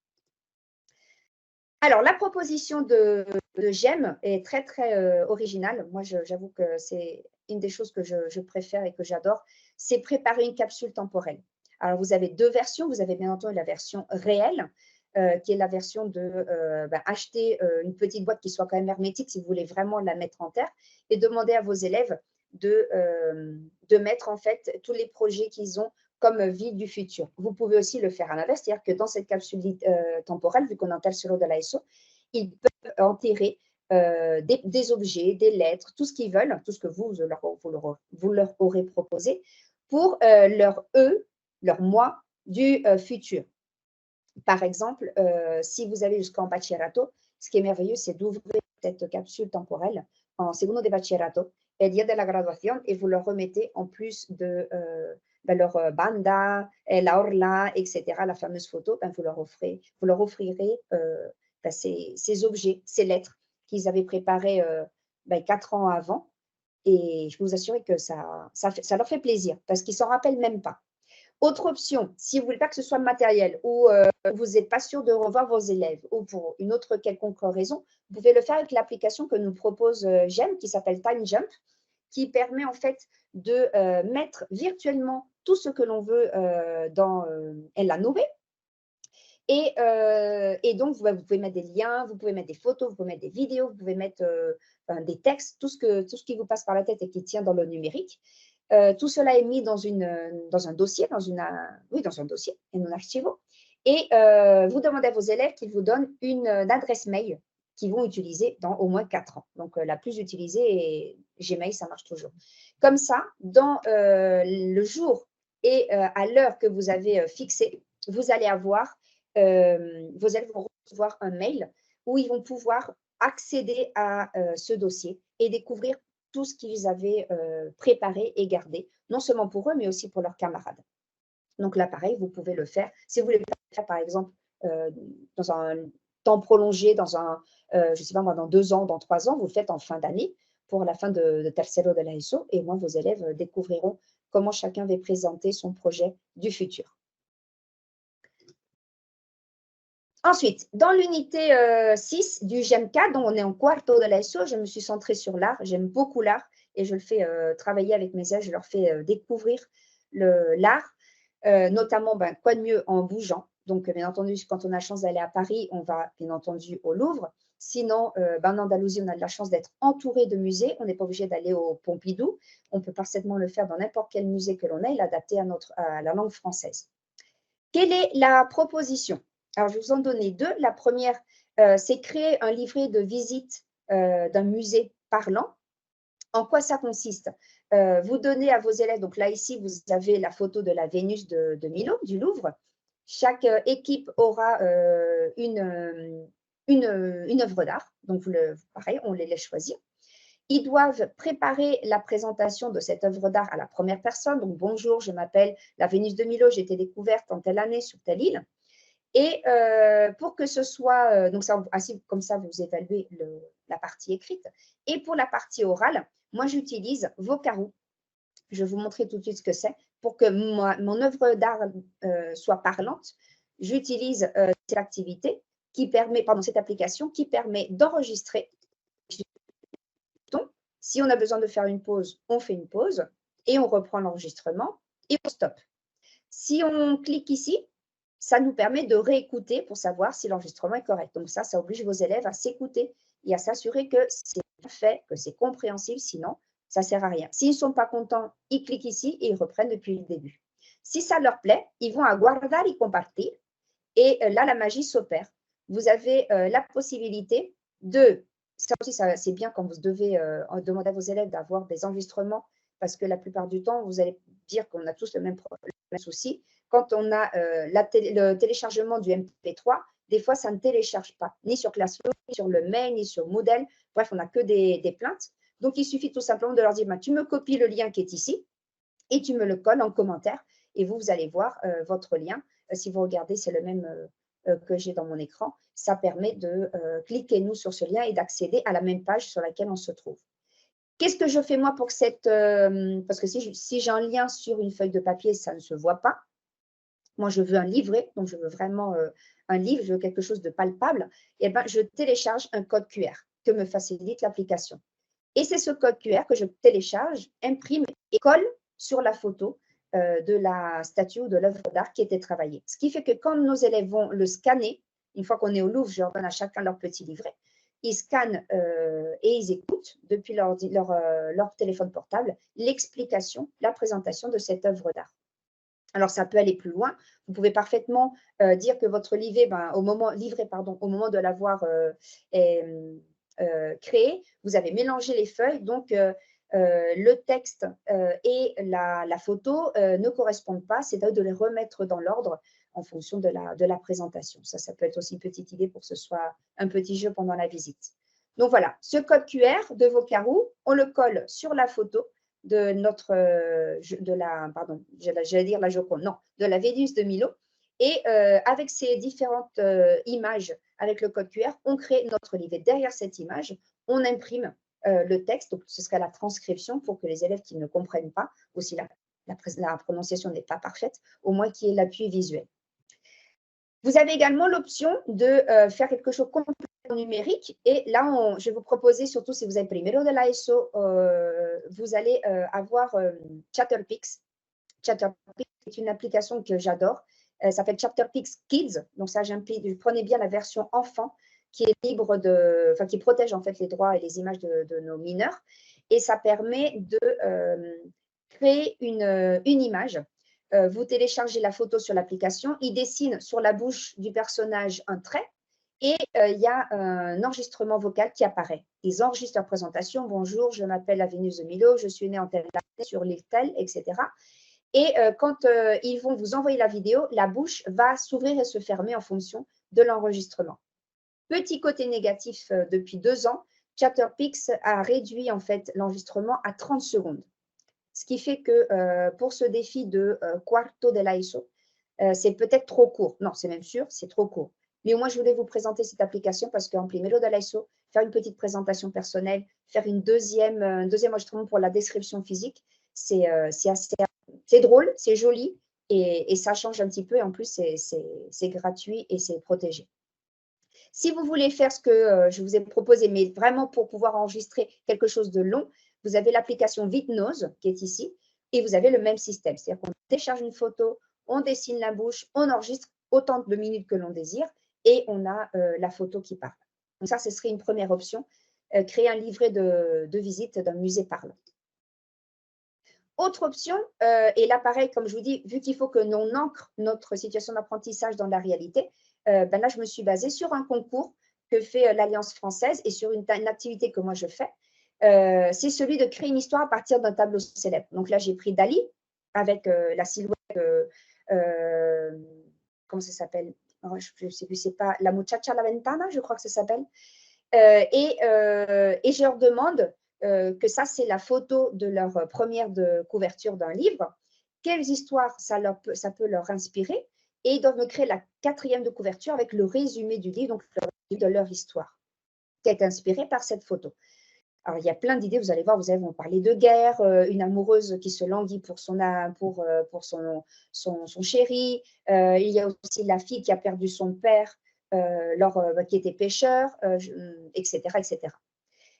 Alors, la proposition de GEM est très, très originale. Moi, j'avoue que c'est une des choses que je préfère et que j'adore, c'est préparer une capsule temporelle. Alors, vous avez 2 versions. Vous avez bien entendu la version réelle, qui est la version de acheter une petite boîte qui soit quand même hermétique si vous voulez vraiment la mettre en terre, et demander à vos élèves de mettre en fait tous les projets qu'ils ont comme vie du futur. Vous pouvez aussi le faire à l'inverse, c'est-à-dire que dans cette capsule temporelle, vu qu'on est en Tercero de la ESO, ils peuvent enterrer des objets, des lettres, tout ce qu'ils veulent, tout ce que vous leur aurez proposé pour leur moi du futur. Par exemple, si vous avez jusqu'en bachillerato, ce qui est merveilleux, c'est d'ouvrir cette capsule temporelle en segundo de bachillerato, el día de la graduación, et vous leur remettez en plus de leur banda, la orla, etc., la fameuse photo, vous leur offrirez ces objets, ces lettres qu'ils avaient préparées 4 ans avant. Et je peux vous assurer que ça leur fait plaisir parce qu'ils ne s'en rappellent même pas. Autre option, si vous ne voulez pas que ce soit matériel ou vous n'êtes pas sûr de revoir vos élèves ou pour une autre quelconque raison, vous pouvez le faire avec l'application que nous propose GEM qui s'appelle Time Jump, qui permet en fait de mettre virtuellement tout ce que l'on veut dans la nube. Et donc, vous pouvez mettre des liens, vous pouvez mettre des photos, vous pouvez mettre des vidéos, vous pouvez mettre des textes, tout ce qui vous passe par la tête et qui tient dans le numérique. Tout cela est mis dans un dossier, dans un dossier, en un archivo. Et vous demandez à vos élèves qu'ils vous donnent une adresse mail qu'ils vont utiliser dans au moins 4 ans. Donc, la plus utilisée est Gmail, ça marche toujours. Comme ça, dans le jour et à l'heure que vous avez fixé, vous allez avoir, vos élèves vont recevoir un mail où ils vont pouvoir accéder à ce dossier et découvrir tout ce qu'ils avaient préparé et gardé, non seulement pour eux, mais aussi pour leurs camarades. Donc là, pareil, vous pouvez le faire. Si vous voulez le faire, par exemple, dans un temps prolongé, je ne sais pas moi, dans 2 ans, dans 3 ans, vous le faites en fin d'année, pour la fin de Tercero de la ESO, et moi, vos élèves découvriront comment chacun va présenter son projet du futur. Ensuite, dans l'unité 6 du GEM4, dont on est en quarto de la ESO, je me suis centrée sur l'art. J'aime beaucoup l'art et je le fais travailler avec mes élèves. Je leur fais découvrir l'art, notamment quoi de mieux en bougeant. Donc, bien entendu, quand on a la chance d'aller à Paris, on va bien entendu au Louvre. Sinon, en Andalousie, on a de la chance d'être entouré de musées. On n'est pas obligé d'aller au Pompidou. On peut parfaitement le faire dans n'importe quel musée que l'on ait et l'adapter à la langue française. Quelle est la proposition ? Alors, je vais vous en donner 2. La première, c'est créer un livret de visite d'un musée parlant. En quoi ça consiste ? Vous donnez à vos élèves, donc là, ici, vous avez la photo de la Vénus de Milo, du Louvre. Chaque équipe aura une œuvre d'art. Donc, pareil, on les laisse choisir. Ils doivent préparer la présentation de cette œuvre d'art à la première personne. Donc, bonjour, je m'appelle la Vénus de Milo, j'ai été découverte en telle année sur telle île. Et pour que ce soit, donc ça, ainsi, comme ça, vous évaluez la partie écrite. Et pour la partie orale, moi, j'utilise Vocaroo. Je vais vous montrer tout de suite ce que c'est. Pour que mon œuvre d'art soit parlante, j'utilise cette activité qui permet, pardon, cette application qui permet d'enregistrer. Si on a besoin de faire une pause, on fait une pause et on reprend l'enregistrement et on stoppe. Si on clique ici, ça nous permet de réécouter pour savoir si l'enregistrement est correct. Donc ça oblige vos élèves à s'écouter et à s'assurer que c'est fait, que c'est compréhensible, sinon ça ne sert à rien. S'ils ne sont pas contents, ils cliquent ici et ils reprennent depuis le début. Si ça leur plaît, ils vont à guardar y compartir et là, la magie s'opère. Vous avez la possibilité de, ça aussi c'est bien quand vous devez demander à vos élèves d'avoir des enregistrements parce que la plupart du temps, vous allez dire qu'on a tous le même souci. Quand on a le téléchargement du MP3, des fois, ça ne télécharge pas, ni sur Classroom, ni sur le mail, ni sur Moodle. Bref, on n'a que des plaintes. Donc, il suffit tout simplement de leur dire, tu me copies le lien qui est ici et tu me le colles en commentaire. Et vous allez voir votre lien. Si vous regardez, c'est le même que j'ai dans mon écran. Ça permet de cliquer, nous, sur ce lien et d'accéder à la même page sur laquelle on se trouve. Qu'est-ce que je fais, moi, pour cette… parce que si j'ai un lien sur une feuille de papier, ça ne se voit pas. Moi, je veux un livret, donc je veux vraiment un livre, je veux quelque chose de palpable. Et bien, je télécharge un code QR que me facilite l'application. Et c'est ce code QR que je télécharge, imprime et colle sur la photo de la statue ou de l'œuvre d'art qui était travaillée. Ce qui fait que quand nos élèves vont le scanner, une fois qu'on est au Louvre, je leur donne à chacun leur petit livret, ils scannent et ils écoutent depuis leur téléphone portable l'explication, la présentation de cette œuvre d'art. Alors, ça peut aller plus loin. Vous pouvez parfaitement dire que votre livret, au moment de l'avoir créé, vous avez mélangé les feuilles. Donc, le texte et la photo ne correspondent pas. C'est de les remettre dans l'ordre en fonction de la présentation. Ça peut être aussi une petite idée pour que ce soit un petit jeu pendant la visite. Donc, voilà, ce code QR de Vocaroo, on le colle sur la photo de la Vénus de Milo. Et avec ces différentes images, avec le code QR, on crée notre livret. Derrière cette image, on imprime le texte, donc ce sera la transcription pour que les élèves qui ne comprennent pas, ou si la prononciation n'est pas parfaite, au moins qu'il y ait l'appui visuel. Vous avez également l'option de faire quelque chose complètement numérique. Et là, je vais vous proposer, surtout si vous êtes primero de l'ESO, vous allez avoir Chatterpix. Chatterpix est une application que j'adore. Ça s'appelle Chatterpix Kids. Donc, ça, prenez bien la version enfant qui est libre qui protège en fait les droits et les images de nos mineurs. Et ça permet de créer une image. Vous téléchargez la photo sur l'application, il dessine sur la bouche du personnage un trait et il y a un enregistrement vocal qui apparaît. Ils enregistrent leur présentation. Bonjour, je m'appelle la Vénus de Milo, je suis née en telle année sur l'île telle, etc. Et quand ils vont vous envoyer la vidéo, la bouche va s'ouvrir et se fermer en fonction de l'enregistrement. Petit côté négatif, depuis 2 ans, Chatterpix a réduit en fait l'enregistrement à 30 secondes. Ce qui fait que pour ce défi de Quarto de l'ESO, c'est peut-être trop court. Non, c'est même sûr, c'est trop court. Mais au moins, je voulais vous présenter cette application parce qu'en Primero de l'ESO, faire une petite présentation personnelle, faire un deuxième enregistrement pour la description physique, c'est drôle, c'est joli et ça change un petit peu. Et en plus, c'est gratuit et c'est protégé. Si vous voulez faire ce que je vous ai proposé, mais vraiment pour pouvoir enregistrer quelque chose de long, vous avez l'application Vitnose qui est ici et vous avez le même système. C'est-à-dire qu'on télécharge une photo, on dessine la bouche, on enregistre autant de minutes que l'on désire et on a la photo qui parle. Donc ça, ce serait une première option, créer un livret de visite d'un musée parlant. Autre option, et là pareil, comme je vous dis, vu qu'il faut que l'on ancre notre situation d'apprentissage dans la réalité, là je me suis basée sur un concours que fait l'Alliance française et sur une activité que moi je fais. C'est celui de créer une histoire à partir d'un tableau célèbre. Donc là, j'ai pris Dali avec la silhouette, comment ça s'appelle? Je ne sais plus, c'est pas La Muchacha a la Ventana, je crois que ça s'appelle. Et je leur demande que ça, c'est la photo de leur première couverture d'un livre. Quelles histoires ça peut leur inspirer? Et ils doivent me créer la 4e de couverture avec le résumé du livre, donc le résumé de leur histoire, qui est inspiré par cette photo. Alors, il y a plein d'idées, vous allez voir, vous allez vont parler de guerre, une amoureuse qui se languit pour son chéri. Il y a aussi la fille qui a perdu son père, qui était pêcheur, etc., etc.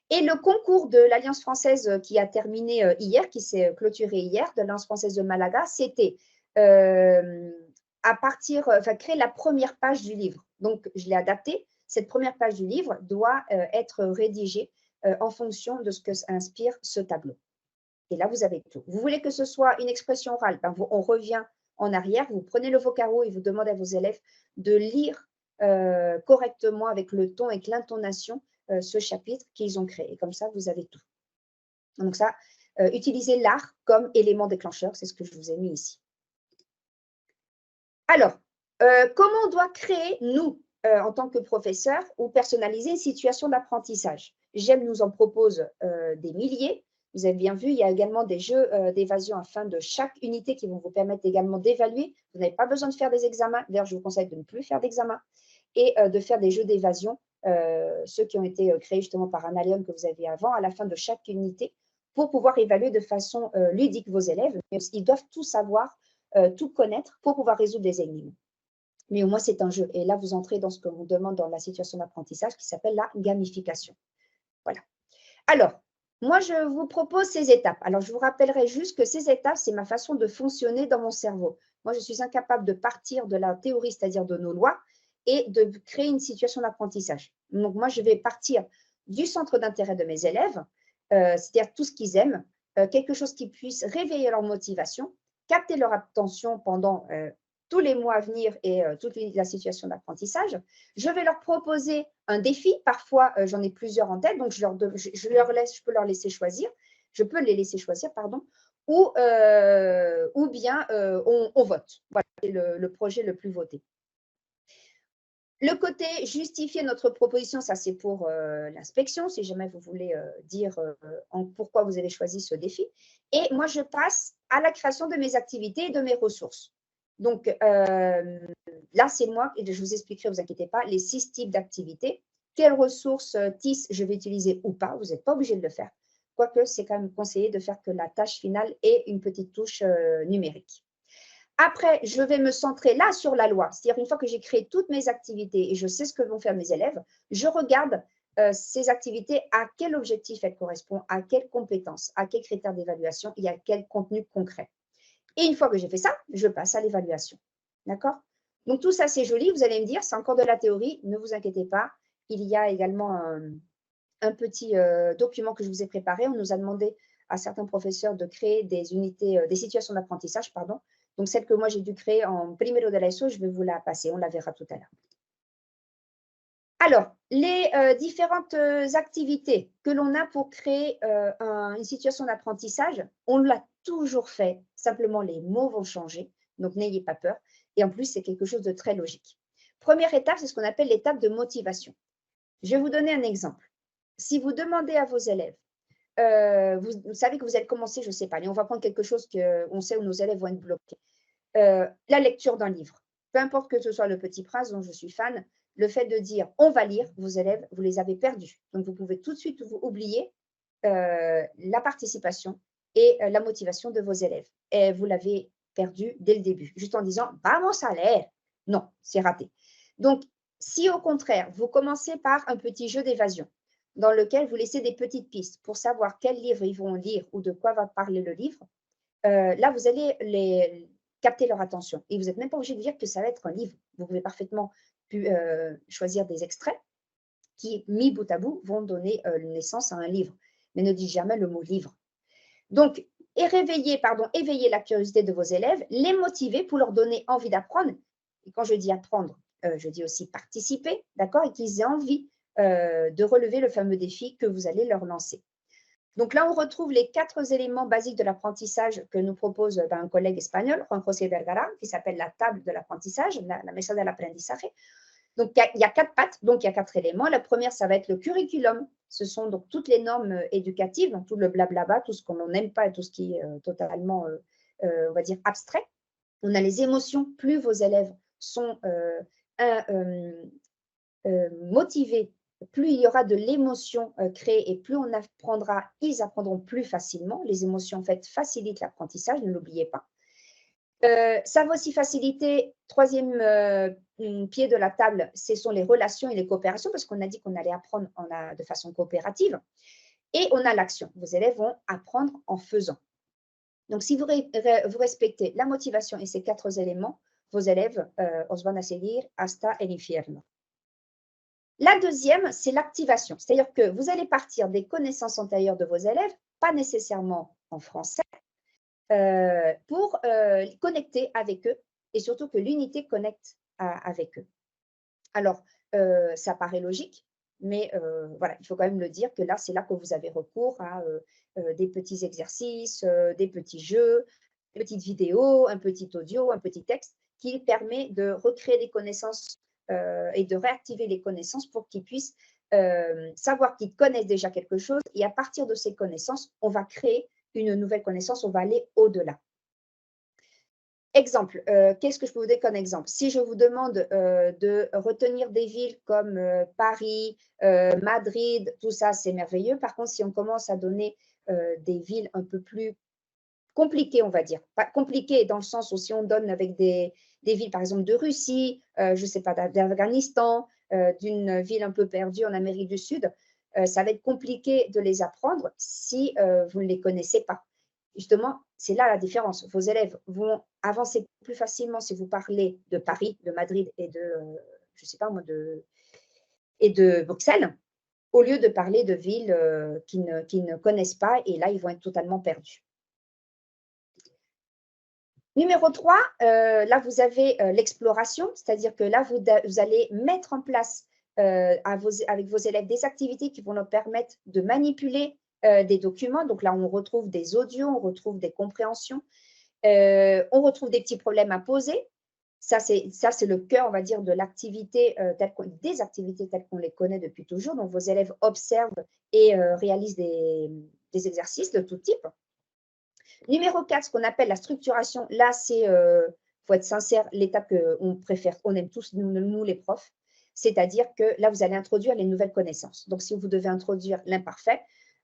Et le concours de l'Alliance française qui a terminé hier, qui s'est clôturé hier, de l'Alliance française de Malaga, c'était créer la première page du livre. Donc, je l'ai adapté. Cette première page du livre doit être rédigée en fonction de ce que inspire ce tableau. Et là, vous avez tout. Vous voulez que ce soit une expression orale, on revient en arrière, vous prenez le vocabo et vous demandez à vos élèves de lire correctement avec le ton et l'intonation ce chapitre qu'ils ont créé. Comme ça, vous avez tout. Donc ça, utilisez l'art comme élément déclencheur, c'est ce que je vous ai mis ici. Alors, comment on doit créer, nous, en tant que professeurs, ou personnaliser une situation d'apprentissage? GEM nous en propose des milliers. Vous avez bien vu, il y a également des jeux d'évasion à fin de chaque unité qui vont vous permettre également d'évaluer. Vous n'avez pas besoin de faire des examens. D'ailleurs, je vous conseille de ne plus faire d'examens et de faire des jeux d'évasion, ceux qui ont été créés justement par Analeon que vous aviez avant, à la fin de chaque unité, pour pouvoir évaluer de façon ludique vos élèves. Ils doivent tout savoir, tout connaître pour pouvoir résoudre des énigmes. Mais au moins, c'est un jeu. Et là, vous entrez dans ce qu'on vous demande dans la situation d'apprentissage qui s'appelle la gamification. Voilà. Alors, moi, je vous propose ces étapes. Alors, je vous rappellerai juste que ces étapes, c'est ma façon de fonctionner dans mon cerveau. Moi, je suis incapable de partir de la théorie, c'est-à-dire de nos lois, et de créer une situation d'apprentissage. Donc, moi, je vais partir du centre d'intérêt de mes élèves, c'est-à-dire tout ce qu'ils aiment, quelque chose qui puisse réveiller leur motivation, capter leur attention pendant tous les mois à venir et toute la situation d'apprentissage. Je vais leur proposer un défi. Parfois, j'en ai plusieurs en tête, donc je peux leur laisser choisir. Je peux les laisser choisir, pardon. Ou bien on vote. Voilà, c'est le projet le plus voté. Le côté justifier notre proposition, ça c'est pour l'inspection, si jamais vous voulez dire pourquoi vous avez choisi ce défi. Et moi, je passe à la création de mes activités et de mes ressources. Donc, là, c'est moi, et je vous expliquerai, ne vous inquiétez pas, les 6 types d'activités. Quelles ressources TIS je vais utiliser ou pas, vous n'êtes pas obligé de le faire. Quoique, c'est quand même conseillé de faire que la tâche finale ait une petite touche numérique. Après, je vais me centrer là sur la loi. C'est-à-dire, une fois que j'ai créé toutes mes activités et je sais ce que vont faire mes élèves, je regarde ces activités, à quel objectif elles correspondent, à quelles compétences, à quels critères d'évaluation et à quel contenu concret. Et une fois que j'ai fait ça, je passe à l'évaluation. D'accord? Donc, tout ça, c'est joli. Vous allez me dire, c'est encore de la théorie. Ne vous inquiétez pas. Il y a également un petit document que je vous ai préparé. On nous a demandé à certains professeurs de créer des unités, des situations d'apprentissage, pardon. Donc, celle que moi, j'ai dû créer en primero de la ESO, je vais vous la passer. On la verra tout à l'heure. Alors, les différentes activités que l'on a pour créer une situation d'apprentissage, on l'a toujours fait. Simplement, les mots vont changer. Donc, n'ayez pas peur. Et en plus, c'est quelque chose de très logique. Première étape, c'est ce qu'on appelle l'étape de motivation. Je vais vous donner un exemple. Si vous demandez à vos élèves, vous savez que vous allez commencer, je ne sais pas, mais on va prendre quelque chose qu'on sait où nos élèves vont être bloqués. La lecture d'un livre. Peu importe que ce soit Le Petit Prince, dont je suis fan, le fait de dire « on va lire », vos élèves, vous les avez perdus. Donc, vous pouvez tout de suite vous oublier la participation et la motivation de vos élèves. Et vous l'avez perdu dès le début, juste en disant « vamos a leer ». Non, c'est raté. Donc, si au contraire, vous commencez par un petit jeu d'évasion dans lequel vous laissez des petites pistes pour savoir quel livre ils vont lire ou de quoi va parler le livre, là, vous allez capter leur attention. Et vous n'êtes même pas obligé de dire que ça va être un livre. Vous pouvez parfaitement choisir des extraits qui, mis bout à bout, vont donner naissance à un livre. Mais ne dites jamais le mot livre. Donc, éveiller la curiosité de vos élèves, les motiver pour leur donner envie d'apprendre. Et quand je dis apprendre, je dis aussi participer, d'accord, et qu'ils aient envie de relever le fameux défi que vous allez leur lancer. Donc là, on retrouve les 4 éléments basiques de l'apprentissage que nous propose un collègue espagnol, Juan José Vergara, qui s'appelle la table de l'apprentissage, la mesa del aprendizaje. Donc, il y a 4 pattes, donc il y a 4 éléments. La première, ça va être le curriculum. Ce sont donc toutes les normes éducatives, donc tout le blablabla, tout ce qu'on n'aime pas et tout ce qui est totalement, on va dire, abstrait. On a les émotions. Plus vos élèves sont motivés plus il y aura de l'émotion créée et plus on apprendra, ils apprendront plus facilement. Les émotions, en fait, facilitent l'apprentissage, ne l'oubliez pas. Ça va aussi faciliter, troisième pied de la table, ce sont les relations et les coopérations, parce qu'on a dit qu'on allait apprendre de façon coopérative. Et on a l'action. Vos élèves vont apprendre en faisant. Donc, si vous respectez la motivation et ces 4 éléments, vos élèves os van a seguir hasta el infierno. La deuxième, c'est l'activation. C'est-à-dire que vous allez partir des connaissances antérieures de vos élèves, pas nécessairement en français, pour connecter avec eux et surtout que l'unité connecte avec eux. Alors, ça paraît logique, mais voilà, il faut quand même le dire que là, c'est là que vous avez recours à des petits exercices, des petits jeux, des petites vidéos, un petit audio, un petit texte qui permet de recréer des connaissances et de réactiver les connaissances pour qu'ils puissent savoir qu'ils connaissent déjà quelque chose et à partir de ces connaissances, on va créer une nouvelle connaissance, on va aller au-delà. Exemple, qu'est-ce que je peux vous donner comme exemple? Si je vous demande de retenir des villes comme Paris, Madrid, tout ça, c'est merveilleux. Par contre, si on commence à donner des villes un peu plus compliquées, on va dire, pas compliquées dans le sens où si on donne avec des villes, par exemple, de Russie, je ne sais pas, d'Afghanistan, d'une ville un peu perdue en Amérique du Sud, ça va être compliqué de les apprendre si vous ne les connaissez pas. Justement, c'est là la différence. Vos élèves vont avancer plus facilement si vous parlez de Paris, de Madrid et de, je ne sais pas moi, et de Bruxelles, au lieu de parler de villes qu'ils ne connaissent pas, et là, ils vont être totalement perdus. Numéro 3, là, vous avez l'exploration, c'est-à-dire que là, vous allez mettre en place avec vos élèves des activités qui vont leur permettre de manipuler des documents. Donc là, on retrouve des audios, on retrouve des compréhensions, on retrouve des petits problèmes à poser. Ça, c'est le cœur, on va dire, de l'activité, des activités telles qu'on les connaît depuis toujours. Donc, vos élèves observent et réalisent des exercices de tout type. Numéro 4, ce qu'on appelle la structuration. Là, c'est, faut être sincère, l'étape qu'on préfère, on aime tous, nous les profs. C'est-à-dire que là, vous allez introduire les nouvelles connaissances. Donc, si vous devez introduire l'imparfait,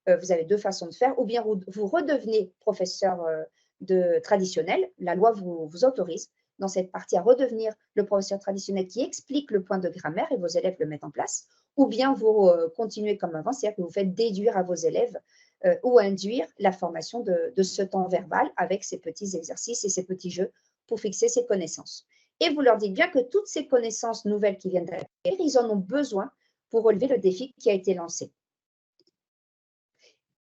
vous avez 2 façons de faire. Ou bien vous redevenez professeur traditionnel. La loi vous autorise dans cette partie à redevenir le professeur traditionnel qui explique le point de grammaire et vos élèves le mettent en place. Ou bien vous continuez comme avant, c'est-à-dire que vous faites déduire à vos élèves ou induire la formation de ce temps verbal avec ces petits exercices et ces petits jeux pour fixer ces connaissances. Et vous leur dites bien que toutes ces connaissances nouvelles qui viennent d'acquérir, ils en ont besoin pour relever le défi qui a été lancé.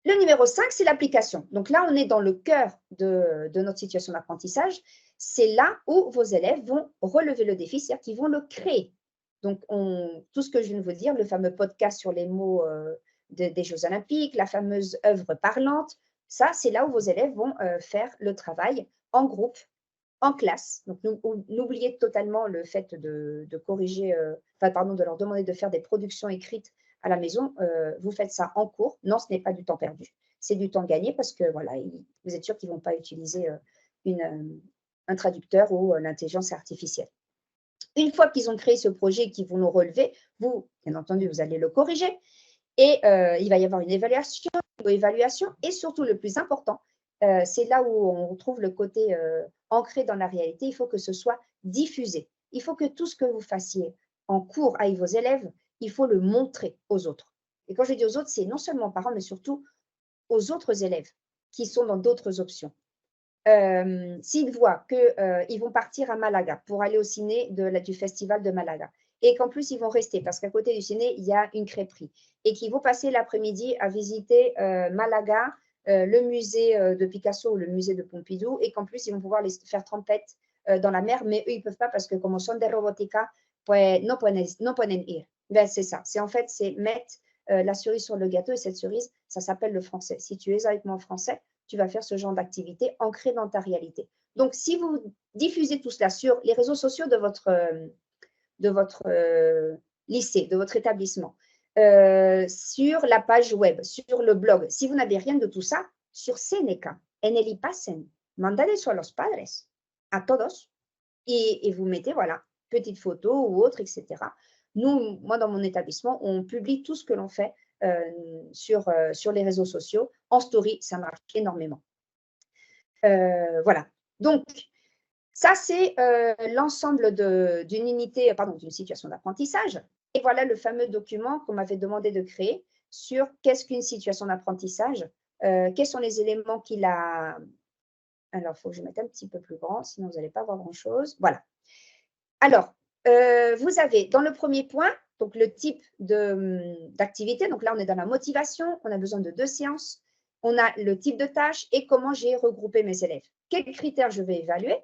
Le numéro 5, c'est l'application. Donc là, on est dans le cœur de notre situation d'apprentissage. C'est là où vos élèves vont relever le défi, c'est-à-dire qu'ils vont le créer. Donc, tout ce que je viens de vous dire, le fameux podcast sur les mots des Jeux Olympiques, la fameuse œuvre parlante, ça, c'est là où vos élèves vont faire le travail en groupe, en classe. Donc, n'oubliez totalement le fait de corriger, de leur demander de faire des productions écrites à la maison. Vous faites ça en cours. Non, ce n'est pas du temps perdu. C'est du temps gagné parce que voilà, vous êtes sûr qu'ils ne vont pas utiliser un traducteur ou l'intelligence artificielle. Une fois qu'ils ont créé ce projet et qu'ils vont le relever, vous, bien entendu, vous allez le corriger et il va y avoir une évaluation et surtout le plus important, c'est là où on retrouve le côté ancré dans la réalité. Il faut que ce soit diffusé. Il faut que tout ce que vous fassiez en cours avec vos élèves, il faut le montrer aux autres. Et quand je dis aux autres, c'est non seulement aux parents, mais surtout aux autres élèves qui sont dans d'autres options. S'ils voient qu'ils vont partir à Malaga pour aller au ciné du festival de Malaga et qu'en plus, ils vont rester parce qu'à côté du ciné, il y a une crêperie et qu'ils vont passer l'après-midi à visiter Malaga, le musée de Picasso ou le musée de Pompidou et qu'en plus, ils vont pouvoir les faire trempette dans la mer, mais eux, ils ne peuvent pas parce que comme son de robotica, pues no pueden ir. Ben, c'est ça. C'est en fait, c'est mettre la cerise sur le gâteau et cette cerise, ça s'appelle le français. Si tu es avec moi en français, tu vas faire ce genre d'activité ancrée dans ta réalité. Donc, si vous diffusez tout cela sur les réseaux sociaux de votre lycée, de votre établissement, sur la page web, sur le blog, si vous n'avez rien de tout ça, sur Seneca, en el ipasen, mandadeslo a los padres, a todos, et vous mettez, voilà, petite photo ou autre, etc. moi, dans mon établissement, on publie tout ce que l'on fait sur les réseaux sociaux. En story, ça marche énormément. Voilà. Donc, ça, c'est l'ensemble d'une unité, d'une situation d'apprentissage. Et voilà le fameux document qu'on m'avait demandé de créer sur qu'est-ce qu'une situation d'apprentissage, quels sont les éléments qu'il a… Alors, il faut que je mette un petit peu plus grand, sinon vous n'allez pas voir grand-chose. Voilà. Alors, vous avez dans le premier point, donc le type d'activité. Donc là, on est dans la motivation, on a besoin de 2 séances. On a le type de tâche et comment j'ai regroupé mes élèves. Quels critères je vais évaluer?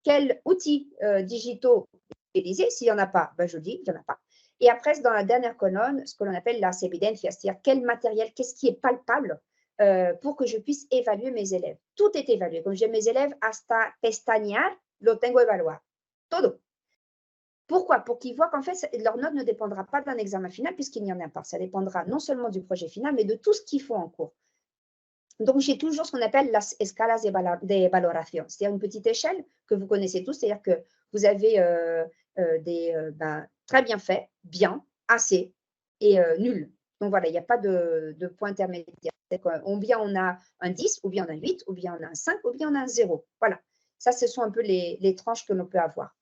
Quels outils digitaux utiliser? S'il n'y en a pas, ben je dis, il n'y en a pas. Et après, dans la dernière colonne, ce que l'on appelle la evidencia, c'est-à-dire quel matériel, qu'est-ce qui est palpable pour que je puisse évaluer mes élèves. Tout est évalué. Comme j'ai mes élèves, hasta pestañear, lo tengo evaluado. Todo. Pourquoi? Pour qu'ils voient qu'en fait, leur note ne dépendra pas d'un examen final puisqu'il n'y en a pas. Ça dépendra non seulement du projet final, mais de tout ce qu'ils font en cours. Donc, j'ai toujours ce qu'on appelle las escalas de valoración, c'est-à-dire une petite échelle que vous connaissez tous, c'est-à-dire que vous avez très bien fait, bien, assez et nul. Donc, voilà, il n'y a pas de point intermédiaire. Ou bien on a un 10, ou bien on a un 8, ou bien on a un 5, ou bien on a un 0. Voilà, ça, ce sont un peu les tranches que l'on peut avoir.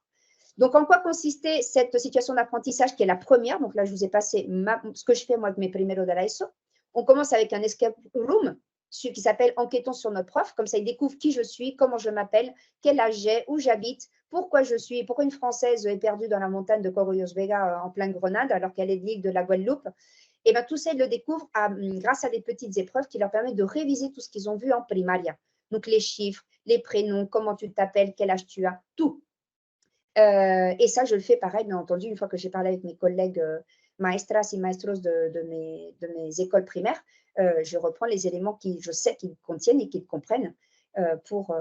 Donc, en quoi consistait cette situation d'apprentissage qui est la première? Donc là, je vous ai passé ce que je fais moi avec mes primeros de la ESO. On commence avec un escape room qui s'appelle Enquêtons sur notre prof. Comme ça, ils découvrent qui je suis, comment je m'appelle, quel âge j'ai, où j'habite, pourquoi une Française est perdue dans la montagne de Corollos Vega en pleine Grenade alors qu'elle est de l'île de la Guadeloupe. Et bien, tout ça, ils le découvrent grâce à des petites épreuves qui leur permettent de réviser tout ce qu'ils ont vu en primaria. Donc, les chiffres, les prénoms, comment tu t'appelles, quel âge tu as, tout. Et ça, je le fais pareil, bien entendu, une fois que j'ai parlé avec mes collègues maestras et maestros de mes écoles primaires, je reprends les éléments qui je sais qu'ils contiennent et qu'ils comprennent pour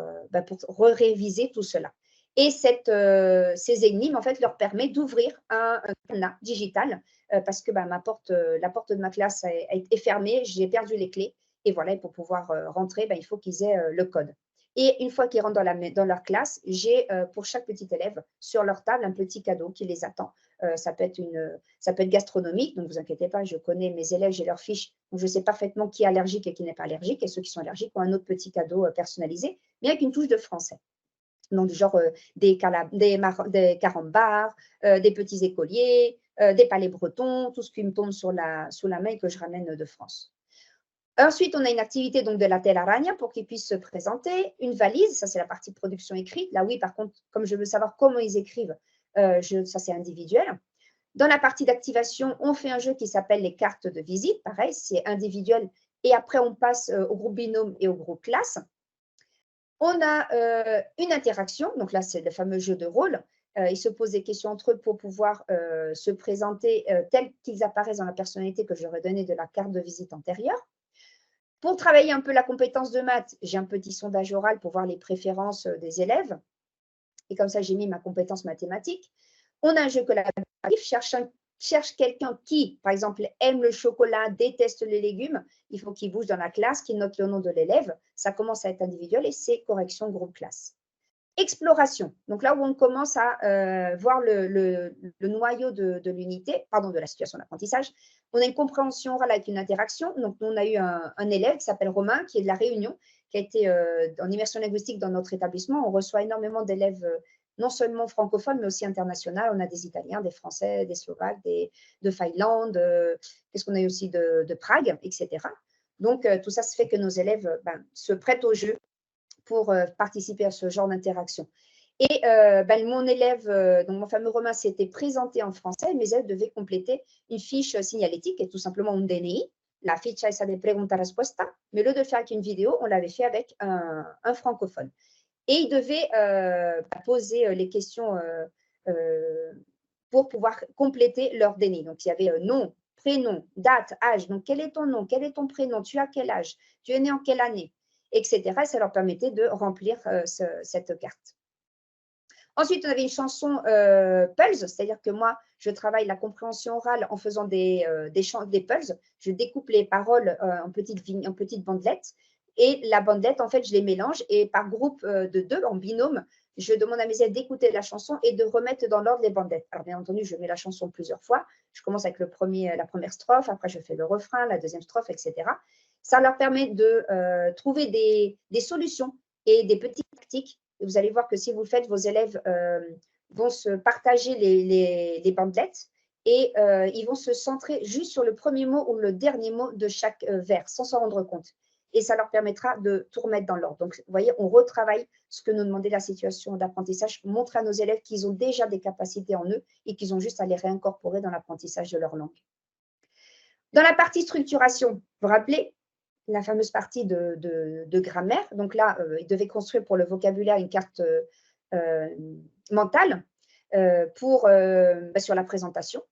réviser tout cela. Et ces énigmes, en fait, leur permet d'ouvrir un cadenas digital parce que la porte de ma classe est fermée, j'ai perdu les clés. Et voilà, pour pouvoir rentrer, il faut qu'ils aient le code. Et une fois qu'ils rentrent dans leur classe, j'ai pour chaque petit élève sur leur table un petit cadeau qui les attend. Ça peut être gastronomique, donc ne vous inquiétez pas, je connais mes élèves, j'ai leurs fiches, donc je sais parfaitement qui est allergique et qui n'est pas allergique. Et ceux qui sont allergiques ont un autre petit cadeau personnalisé, mais avec une touche de français. Donc, genre des carambars, des petits écoliers, des palais bretons, tout ce qui me tombe sous la main et que je ramène de France. Ensuite, on a une activité donc de la telaraña pour qu'ils puissent se présenter. Une valise, ça c'est la partie production écrite. Là, oui, par contre, comme je veux savoir comment ils écrivent, ça c'est individuel. Dans la partie d'activation, on fait un jeu qui s'appelle les cartes de visite. Pareil, c'est individuel. Et après, on passe au groupe binôme et au groupe classe. On a une interaction. Donc là, c'est le fameux jeu de rôle. Ils se posent des questions entre eux pour pouvoir se présenter tels qu'ils apparaissent dans la personnalité que j'aurais donnée de la carte de visite antérieure. Pour travailler un peu la compétence de maths, j'ai un petit sondage oral pour voir les préférences des élèves. Et comme ça, j'ai mis ma compétence mathématique. On a un jeu collaboratif, cherche quelqu'un qui, par exemple, aime le chocolat, déteste les légumes. Il faut qu'il bouge dans la classe, qu'il note le nom de l'élève. Ça commence à être individuel et c'est correction groupe classe. Exploration. Donc là où on commence à voir le noyau de l'unité, de la situation d'apprentissage. On a une compréhension orale avec une interaction. Donc, on a eu un élève qui s'appelle Romain, qui est de La Réunion, qui a été en immersion linguistique dans notre établissement. On reçoit énormément d'élèves, non seulement francophones, mais aussi internationaux. On a des Italiens, des Français, des Slovaques, de Finlande, qu'est-ce qu'on a eu aussi de Prague, etc. Donc, tout ça se fait que nos élèves se prêtent au jeu pour participer à ce genre d'interaction. Et mon élève, donc mon fameux Romain, s'était présenté en français. Mes élèves devaient compléter une fiche signalétique qui est tout simplement un DNI, la ficha esa de pregunta-respuesta. Mais au lieu de le faire avec une vidéo, on l'avait fait avec un francophone. Et ils devaient poser les questions pour pouvoir compléter leur DNI. Donc, il y avait nom, prénom, date, âge. Donc, quel est ton nom? Quel est ton prénom? Tu as quel âge? Tu es né en quelle année? Etc. Ça leur permettait de remplir cette carte. Ensuite, on avait une chanson pulse, c'est-à-dire que moi, je travaille la compréhension orale en faisant des pulses. Je découpe les paroles en petites bandelettes et la bandelette, en fait, je les mélange et par groupe de 2, en binôme, je demande à mes élèves d'écouter la chanson et de remettre dans l'ordre les bandelettes. Alors, bien entendu, je mets la chanson plusieurs fois. Je commence avec la première strophe, après je fais le refrain, la deuxième strophe, etc. Ça leur permet de trouver des solutions et des petites tactiques. Et vous allez voir que si vous le faites, vos élèves vont se partager les bandelettes et ils vont se centrer juste sur le premier mot ou le dernier mot de chaque vers, sans s'en rendre compte. Et ça leur permettra de tout remettre dans l'ordre. Donc, vous voyez, on retravaille ce que nous demandait la situation d'apprentissage, montrer à nos élèves qu'ils ont déjà des capacités en eux et qu'ils ont juste à les réincorporer dans l'apprentissage de leur langue. Dans la partie structuration, vous vous rappelez la fameuse partie de grammaire. Donc là, ils devaient construire pour le vocabulaire une carte mentale sur la présentation,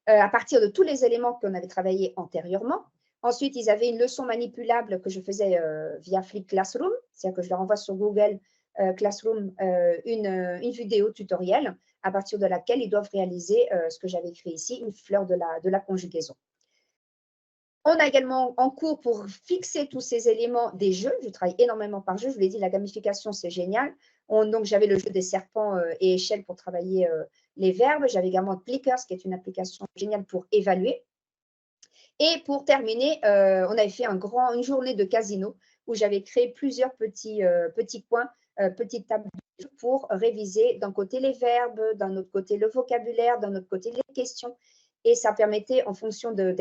à partir de tous les éléments qu'on avait travaillés antérieurement. Ensuite, ils avaient une leçon manipulable que je faisais via Flip Classroom, c'est-à-dire que je leur envoie sur Google Classroom une vidéo tutoriel à partir de laquelle ils doivent réaliser ce que j'avais écrit ici, une fleur de la conjugaison. On a également en cours pour fixer tous ces éléments des jeux. Je travaille énormément par jeu. Je vous l'ai dit, la gamification, c'est génial. Donc, j'avais le jeu des serpents et échelles pour travailler les verbes. J'avais également Plickers, qui est une application géniale pour évaluer. Et pour terminer, on avait fait une journée de casino où j'avais créé plusieurs petits coins, petites tables pour réviser d'un côté les verbes, d'un autre côté le vocabulaire, d'un autre côté les questions. Et ça permettait, en fonction de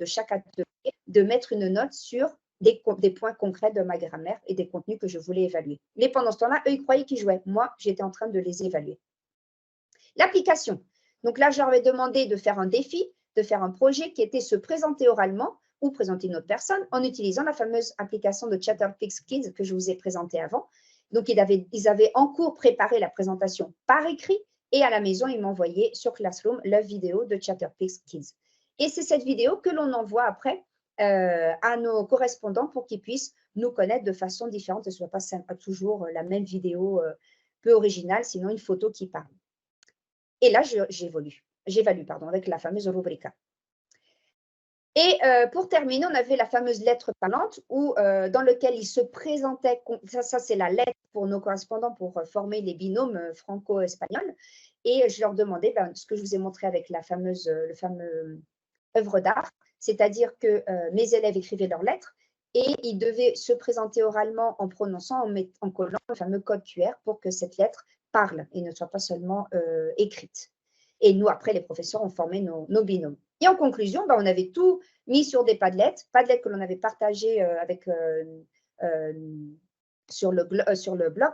chaque atelier, de mettre une note sur des points concrets de ma grammaire et des contenus que je voulais évaluer. Mais pendant ce temps-là, eux, ils croyaient qu'ils jouaient. Moi, j'étais en train de les évaluer. L'application. Donc là, je leur ai demandé de faire un défi, de faire un projet qui était se présenter oralement ou présenter une autre personne en utilisant la fameuse application de Chatterpix Kids que je vous ai présentée avant. Donc, ils avaient en cours préparé la présentation par écrit et à la maison, ils m'envoyaient sur Classroom la vidéo de Chatterpix Kids. Et c'est cette vidéo que l'on envoie après à nos correspondants pour qu'ils puissent nous connaître de façon différente et ce ne soit pas toujours la même vidéo peu originale, sinon une photo qui parle. Et là, j'évalue avec la fameuse rubrica. Et pour terminer, on avait la fameuse lettre parlante dans laquelle ils se présentaient, ça c'est la lettre pour nos correspondants pour former les binômes franco-espagnols. Et je leur demandais ce que je vous ai montré avec le fameux œuvre d'art, c'est-à-dire que mes élèves écrivaient leurs lettres et ils devaient se présenter oralement en prononçant, en collant le fameux code QR pour que cette lettre parle et ne soit pas seulement écrite. Et nous, après, les professeurs ont formé nos binômes. Et en conclusion, on avait tout mis sur des Padlets que l'on avait partagé sur le blog,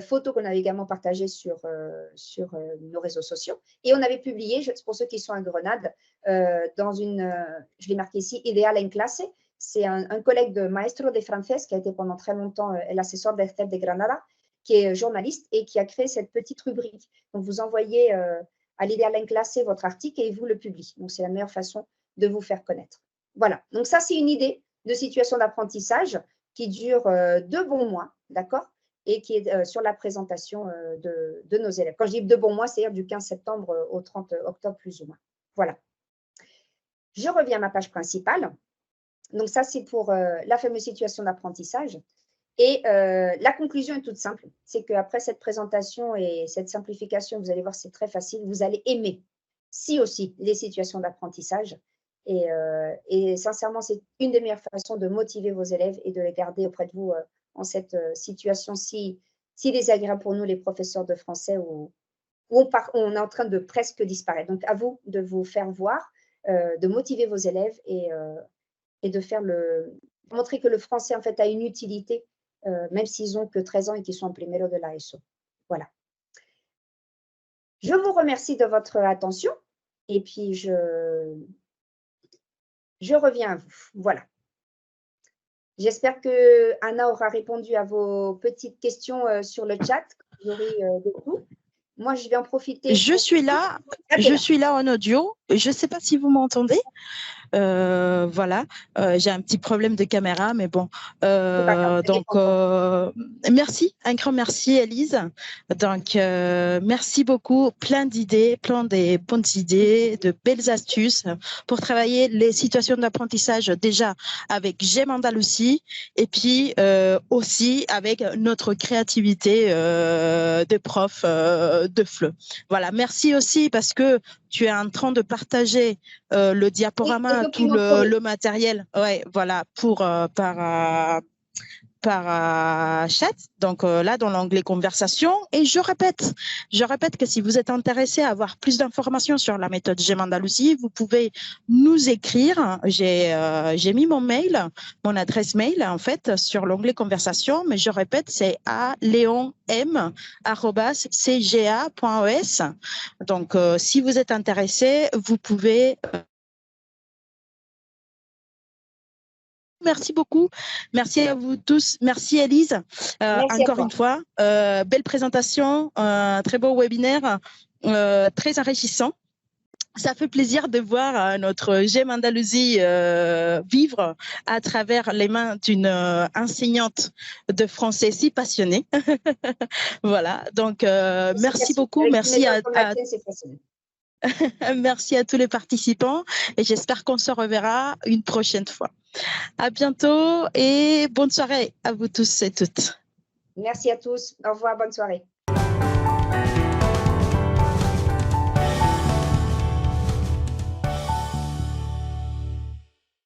photos qu'on avait également partagées sur nos réseaux sociaux. Et on avait publié, pour ceux qui sont à Grenade, je l'ai marqué ici, Ideal en Clase. C'est un collègue de Maestro de Francés qui a été pendant très longtemps l'assesseur d'Esther de Granada, qui est journaliste et qui a créé cette petite rubrique. Donc, vous envoyez à l'Idéal en Clase votre article et il vous le publie. Donc, c'est la meilleure façon de vous faire connaître. Voilà. Donc, ça, c'est une idée de situation d'apprentissage qui dure 2 bons mois, d'accord, et qui est sur la présentation de nos élèves. Quand je dis 2 bons mois, c'est-à-dire du 15 septembre au 30 octobre, plus ou moins. Voilà. Je reviens à ma page principale. Donc, ça, c'est pour la fameuse situation d'apprentissage. Et la conclusion est toute simple, c'est qu'après cette présentation et cette simplification, vous allez voir, c'est très facile, vous allez aimer, aussi, les situations d'apprentissage. Et sincèrement, c'est une des meilleures façons de motiver vos élèves et de les garder auprès de vous en cette situation si désagréable pour nous, les professeurs de français, où on est en train de presque disparaître. Donc, à vous de vous faire voir, de motiver vos élèves et de montrer que le français, en fait, a une utilité, même s'ils n'ont que 13 ans et qu'ils sont en primero de la ESO. Voilà. Je vous remercie de votre attention et puis je reviens à vous. Voilà. J'espère que Anna aura répondu à vos petites questions sur le chat. De tout. Moi, je vais en profiter. Je suis là en audio. Je ne sais pas si vous m'entendez. Voilà, j'ai un petit problème de caméra, mais bon. C'est pas grave, Donc, merci, un grand merci, Élise. Donc, merci beaucoup. Plein d'idées, plein de bonnes idées, de belles astuces pour travailler les situations d'apprentissage déjà avec GEM Andalousie et puis aussi avec notre créativité de prof de FLE. Voilà, merci aussi parce que tu es en train de partager le diaporama, tout le matériel, ouais, voilà, par chat, donc là dans l'onglet conversation. Et je répète que si vous êtes intéressé à avoir plus d'informations sur la méthode GEM Andalousie, vous pouvez nous écrire. J'ai mis mon mon adresse mail en fait sur l'onglet conversation, mais je répète, c'est aleon.m@cga.es. Donc si vous êtes intéressé, vous pouvez Merci beaucoup. Merci à vous tous. Merci Élise. Encore une fois, belle présentation, très beau webinaire, très enrichissant. Ça fait plaisir de voir notre GEM Andalousie vivre à travers les mains d'une enseignante de français si passionnée. Voilà, donc merci beaucoup. Merci merci à tous les participants et j'espère qu'on se reverra une prochaine fois. À bientôt et bonne soirée à vous tous et toutes. Merci à tous. Au revoir, bonne soirée.